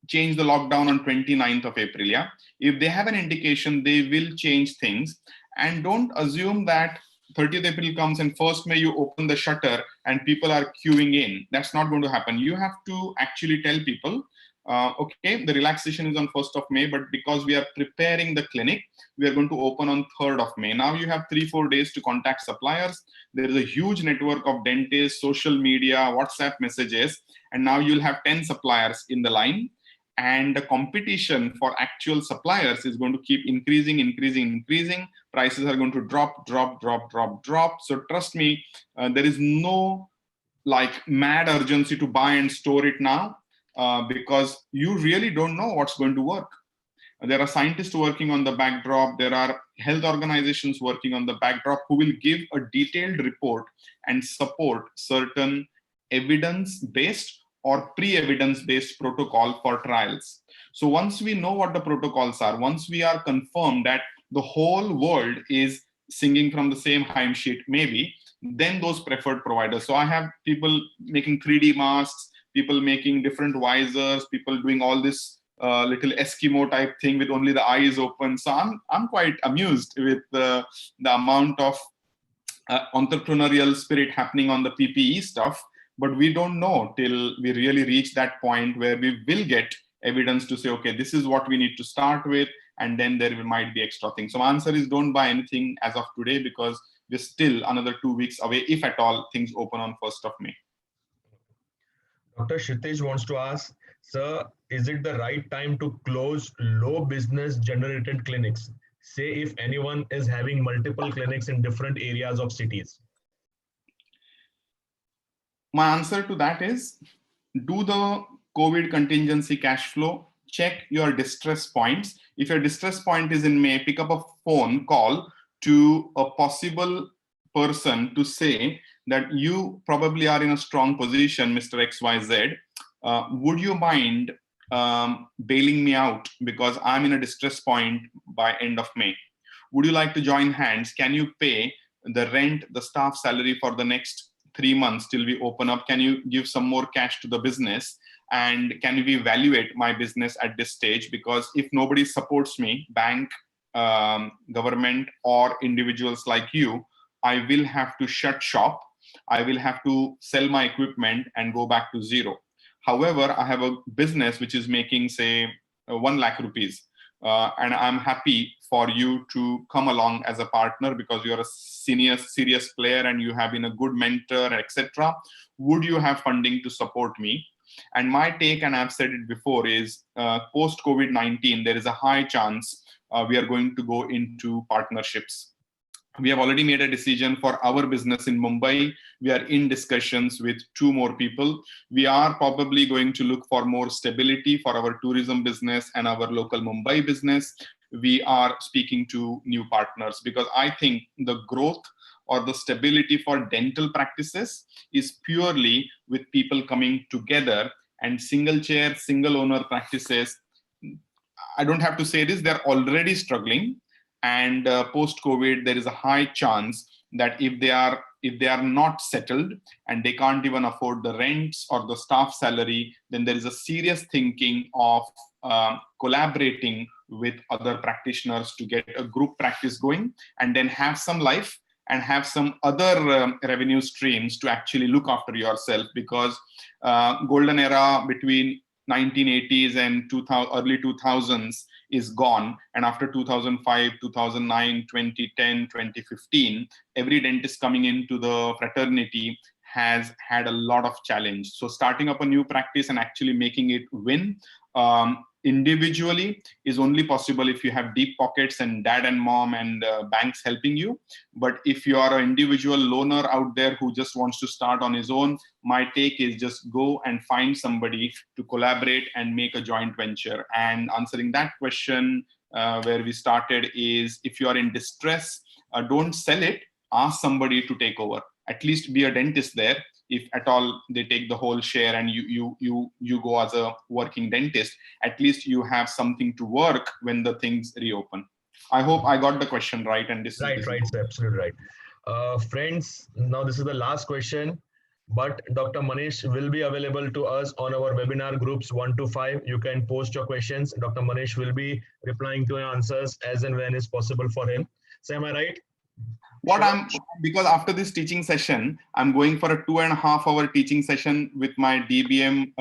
change the lockdown on 29th of April. Yeah, if they have an indication, they will change things. And don't assume that 30th April comes and 1st May you open the shutter and people are queuing in. That's not going to happen. You have to actually tell people, okay, the relaxation is on 1st of May, but because we are preparing the clinic, we are going to open on 3rd of May. Now you have 3-4 days to contact suppliers. There is a huge network of dentists, social media, WhatsApp messages, and now you'll have 10 suppliers in the line. And the competition for actual suppliers is going to keep increasing. Prices are going to drop. So trust me, there is no like mad urgency to buy and store it now, because you really don't know what's going to work. There are scientists working on the backdrop. There are health organizations working on the backdrop who will give a detailed report and support certain evidence-based or pre-evidence-based protocol for trials. So once we know what the protocols are, once we are confirmed that the whole world is singing from the same hymn sheet, maybe, then those preferred providers. So I have people making 3D masks, people making different visors, people doing all this little Eskimo type thing with only the eyes open. So I'm quite amused with the amount of entrepreneurial spirit happening on the PPE stuff. But we don't know till we really reach that point where we will get evidence to say, okay, this is what we need to start with, and then there might be extra things. So my answer is don't buy anything as of today, because we're still another 2 weeks away, if at all things open on 1st of May. Dr. Kshitij wants to ask, sir, is it the right time to close low business generated clinics? Say if anyone is having multiple clinics in different areas of cities. My answer to that is, do the COVID contingency cash flow, check your distress points. If your distress point is in May, pick up a phone call to a possible person to say that you probably are in a strong position, Mr. XYZ. Would you mind bailing me out because I'm in a distress point by end of May? Would you like to join hands? Can you pay the rent, the staff salary for the next 3 months till we open up? Can you give some more cash to the business? And can we evaluate my business at this stage? Because if nobody supports me, bank, government, or individuals like you, I will have to shut shop. I will have to sell my equipment and go back to zero. However, I have a business which is making, say, 1 lakh rupees. And I'm happy for you to come along as a partner because you're a senior, serious player and you have been a good mentor, etc. Would you have funding to support me? And my take, and I've said it before, is post-COVID-19, there is a high chance we are going to go into partnerships. We have already made a decision for our business in Mumbai. We are in discussions with 2 more people. We are probably going to look for more stability for our tourism business and our local Mumbai business. We are speaking to new partners because I think the growth or the stability for dental practices is purely with people coming together, and single chair, single owner practices. I don't have to say this, they're already struggling. And post-COVID, there is a high chance that if they are not settled and they can't even afford the rents or the staff salary, then there is a serious thinking of collaborating with other practitioners to get a group practice going and then have some life and have some other revenue streams to actually look after yourself. Because golden era between 1980s and early 2000s is gone, and after 2005, 2009, 2010, 2015, every dentist coming into the fraternity has had a lot of challenge. So starting up a new practice and actually making it win individually is only possible if you have deep pockets and dad and mom and banks helping you. But if you are an individual loner out there who just wants to start on his own, my take is just go and find somebody to collaborate and make a joint venture. And answering that question where we started is, if you are in distress, don't sell it, ask somebody to take over. At least be a dentist there. If at all they take the whole share and you go as a working dentist, at least you have something to work when the things reopen. I hope I got the question right. And this right, is right, sir, absolutely right. Friends, now this is the last question, but Dr. Manish will be available to us on our webinar groups 1 to 5. You can post your questions. Dr. Manish will be replying to your answers as and when is possible for him. So am I right? Because after this teaching session, I'm going for a 2.5-hour teaching session with my DBM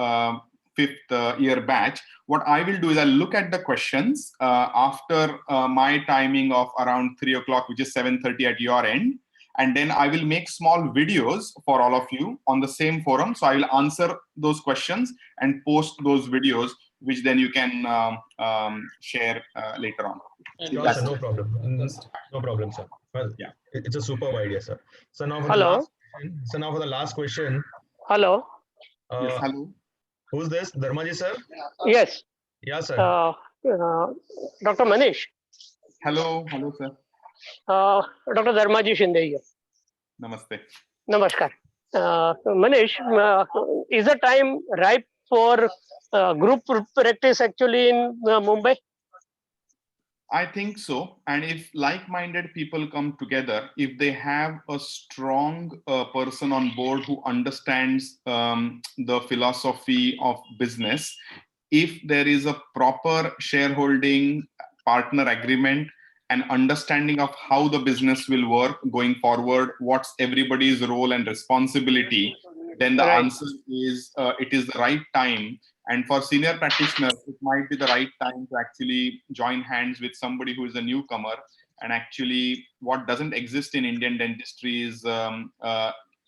5th year batch. What I will do is I'll look at the questions after my timing of around 3 o'clock, which is 7:30 at your end. And then I will make small videos for all of you on the same forum. So I will answer those questions and post those videos, which then you can share later on. Sure, sir, no problem. No problem, sir. Well, yeah, it's a superb idea, sir. So now for the last question. Hello. Yes, hello. Who's this? Dharmaji, sir? Yes. Yeah, sir. Dr. Manish. Hello, hello, sir. Dr. Dharmaji Shinde here. Namaste. Namaskar. Manish, is the time ripe for group practice actually in Mumbai? I think so. And if like-minded people come together, if they have a strong person on board who understands the philosophy of business, if there is a proper shareholding partner agreement and understanding of how the business will work going forward, what's everybody's role and responsibility, then the answer is it is the right time. And for senior practitioners, it might be the right time to actually join hands with somebody who is a newcomer. And actually, what doesn't exist in Indian dentistry is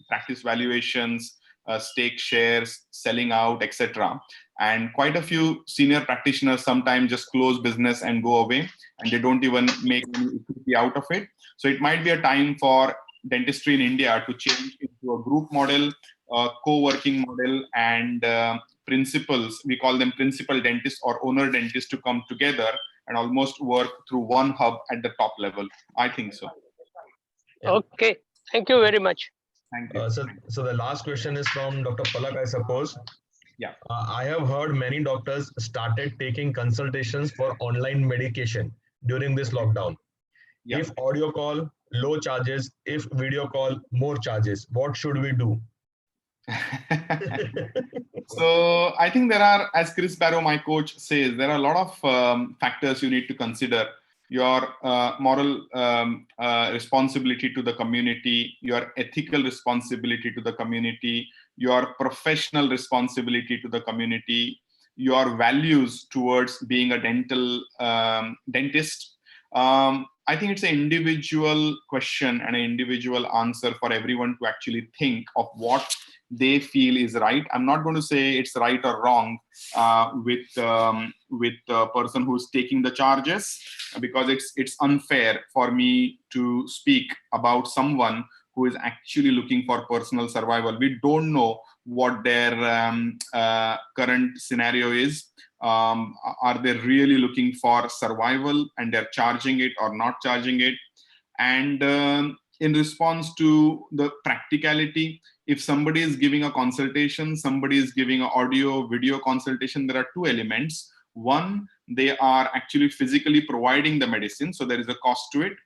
practice valuations, stake shares, selling out, etc. And quite a few senior practitioners sometimes just close business and go away, and they don't even make any equity out of it. So it might be a time for dentistry in India to change into a group model, co-working model, and principals, we call them principal dentists or owner dentists, to come together and almost work through one hub at the top level. I think so. Yeah. Okay, thank you very much. Thank you. So the last question is from Dr. Palak, I suppose. Yeah. I have heard many doctors started taking consultations for online medication during this lockdown. Yeah. If audio call, low charges. If video call, more charges. What should we do? So I think there are, as Chris Barrow, my coach, says, there are a lot of factors you need to consider. Your moral responsibility to the community, your ethical responsibility to the community, your professional responsibility to the community, your values towards being a dental dentist. I think it's an individual question and an individual answer for everyone to actually think of what they feel is right. I'm not going to say it's right or wrong with the person who's taking the charges, because it's unfair for me to speak about someone who is actually looking for personal survival. We don't know what their current scenario is. Are they really looking for survival and they're charging it or not charging it? And in response to the practicality, if somebody is giving a consultation, somebody is giving an audio video consultation, there are two elements. One, they are actually physically providing the medicine, so there is a cost to it.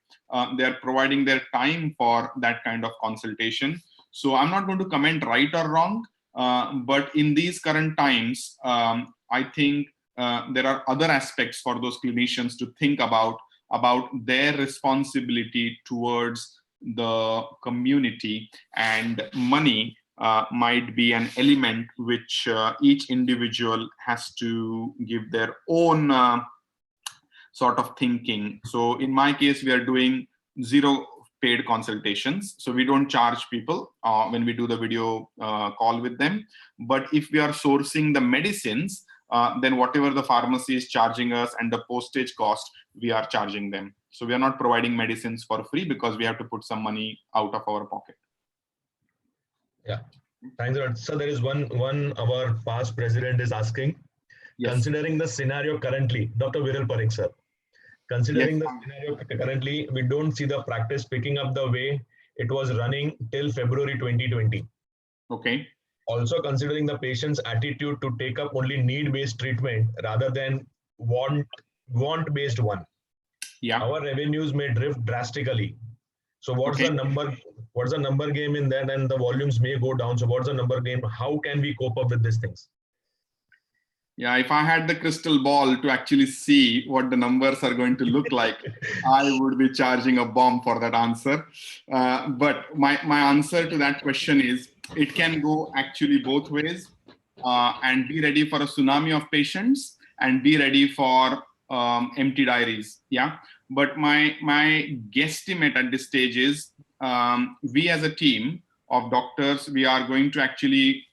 They are providing their time for that kind of consultation. So I'm not going to comment right or wrong, but in these current times, I think there are other aspects for those clinicians to think about their responsibility towards the community, and money might be an element which each individual has to give their own sort of thinking. So in my case, we are doing 0 paid consultations. So we don't charge people when we do the video call with them. But if we are sourcing the medicines, then whatever the pharmacy is charging us and the postage cost, we are charging them. So we are not providing medicines for free because we have to put some money out of our pocket. Yeah, thanks a lot. So there is one our past president is asking, Yes. Considering the scenario currently, Dr. Viral Parikh sir, considering the scenario currently, we don't see the practice picking up the way it was running till February 2020. Okay. Also considering the patient's attitude to take up only need-based treatment rather than want-based one. Yeah. Our revenues may drift drastically. So what's the number? What's the number game in that? And the volumes may go down. So what's the number game? How can we cope up with these things? Yeah, if I had the crystal ball to actually see what the numbers are going to look like, I would be charging a bomb for that answer. But my answer to that question is, it can go actually both ways, and be ready for a tsunami of patients and be ready for empty diaries. Yeah. But my guesstimate at this stage is, we as a team of doctors, we are going to actually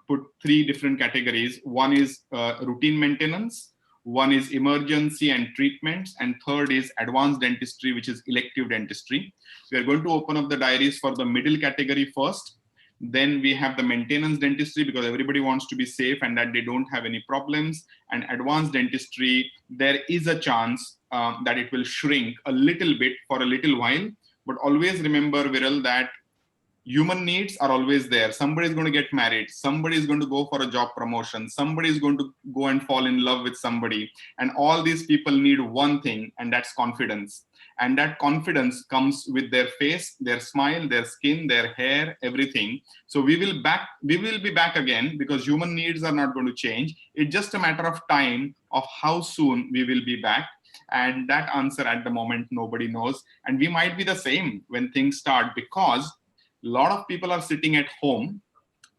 put 3 different categories. One is routine maintenance, one is emergency and treatments, and third is advanced dentistry, which is elective dentistry. We are going to open up the diaries for the middle category first. Then we have the maintenance dentistry, because everybody wants to be safe and that they don't have any problems. And advanced dentistry, there is a chance that it will shrink a little bit for a little while. But always remember, Viral, that human needs are always there. Somebody is going to get married. Somebody is going to go for a job promotion. Somebody is going to go and fall in love with somebody. And all these people need one thing, and that's confidence. And that confidence comes with their face, their smile, their skin, their hair, everything. So we will be back again, because human needs are not going to change. It's just a matter of time of how soon we will be back. And that answer at the moment, nobody knows. And we might be the same when things start, because a lot of people are sitting at home.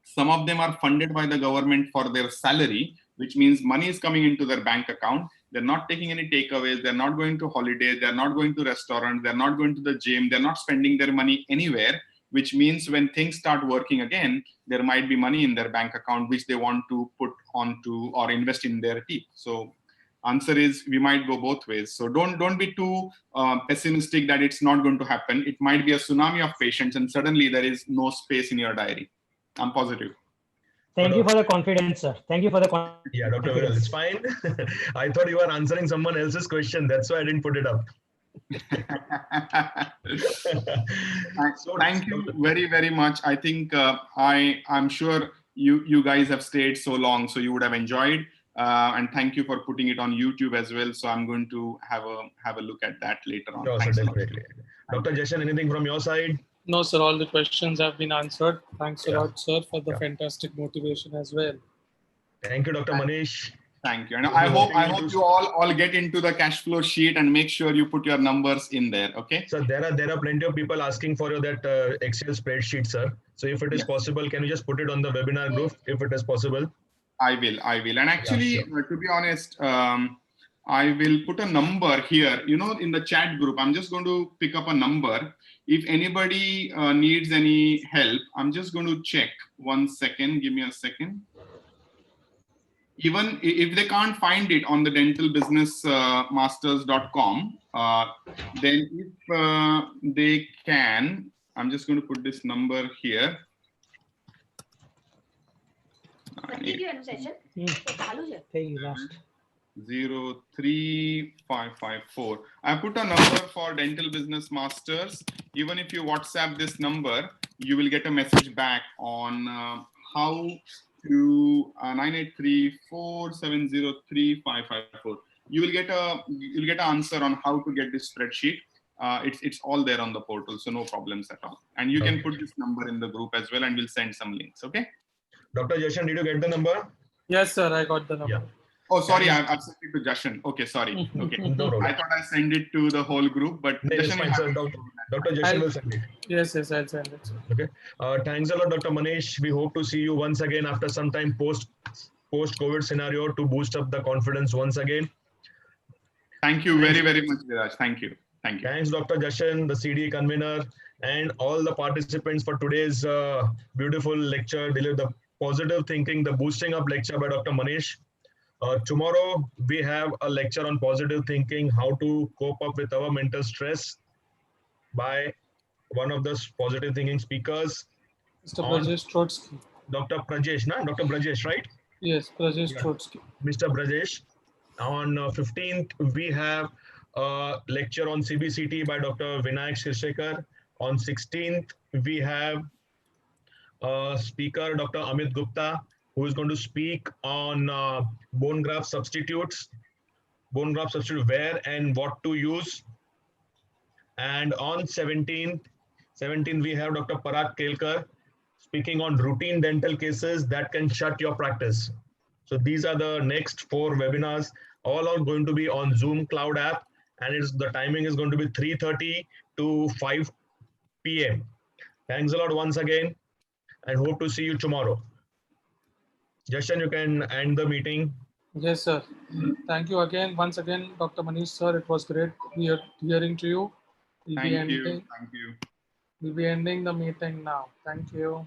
Some of them are funded by the government for their salary, which means money is coming into their bank account. They're not taking any takeaways. They're not going to holidays. They're not going to restaurants. They're not going to the gym. They're not spending their money anywhere, which means when things start working again, there might be money in their bank account, which they want to put onto or invest in their teeth. So answer is, we might go both ways. So don't be too pessimistic that it's not going to happen. It might be a tsunami of patients and suddenly there is no space in your diary. I'm positive. Thank you for the confidence, sir. Thank you for the confidence. Yeah, Dr. Viral, it's fine. I thought you were answering someone else's question. That's why I didn't put it up. So, thank you very, very much. I think I'm sure you guys have stayed so long, so you would have enjoyed. And thank you for putting it on YouTube as well. So I'm going to have a look at that later on. Sure, sir, definitely. Dr. Jashan, anything from your side? No, sir. All the questions have been answered. Thanks a lot, sir, for the fantastic motivation as well. Thank you, Dr. Manish. Thank you. And I hope you all get into the cash flow sheet and make sure you put your numbers in there. Okay. So there are plenty of people asking for that Excel spreadsheet, sir. So if it is possible, can you just put it on the webinar group if it is possible? I will. And actually, to be honest, I will put a number here, in the chat group. I'm just going to pick up a number. If anybody needs any help, I'm just going to check. 1 second. Give me a second. Even if they can't find it on the dentalbusinessmasters.com, then if they can, I'm just going to put this number here. 03554. I put a number for Dental Business Masters. Even if you WhatsApp this number, you will get a message back on how to 9834703554. You will get an answer on how to get this spreadsheet. It's all there on the portal, so no problems at all. And you can put this number in the group as well, and we'll send some links. Okay. Dr. Jashan, did you get the number? Yes, sir. I got the number. Yeah. Oh, sorry, I've sent it to Jashan. Okay, sorry. Okay. No problem. I thought I send it to the whole group, but No, it's Jashan, fine, sir. Dr. Jashan will send it. Yes, I'll send it. Sir. Okay. Thanks a lot, Dr. Manish. We hope to see you once again after some time post-COVID scenario to boost up the confidence once again. Thank you very, very much, Viraj. Thank you. Thank you. Thanks, Dr. Jashan, the CDA convener, and all the participants for today's beautiful lecture, the positive thinking, the boosting up lecture by Dr. Manish. Tomorrow, we have a lecture on positive thinking, how to cope up with our mental stress by one of the positive thinking speakers. Mr. Brajesh Trotsky. Dr. Brajesh, na? Dr. Brajesh, right? Yes, Brajesh Trotsky. Mr. Brajesh. On 15th, we have a lecture on CBCT by Dr. Vinayak Shirshekar. On 16th, we have a speaker, Dr. Amit Gupta, who is going to speak on bone graft substitutes, where and what to use. And on 17th, we have Dr. Parag Kelkar speaking on routine dental cases that can shut your practice. So these are the next 4 webinars. All are going to be on Zoom Cloud app, and the timing is going to be 3:30 to 5 p.m. Thanks a lot once again, and hope to see you tomorrow. Jashan, you can end the meeting. Yes, sir. Thank you again. Once again, Dr. Manish, sir, it was great hearing to you. Thank you. We'll be ending the meeting now. Thank you.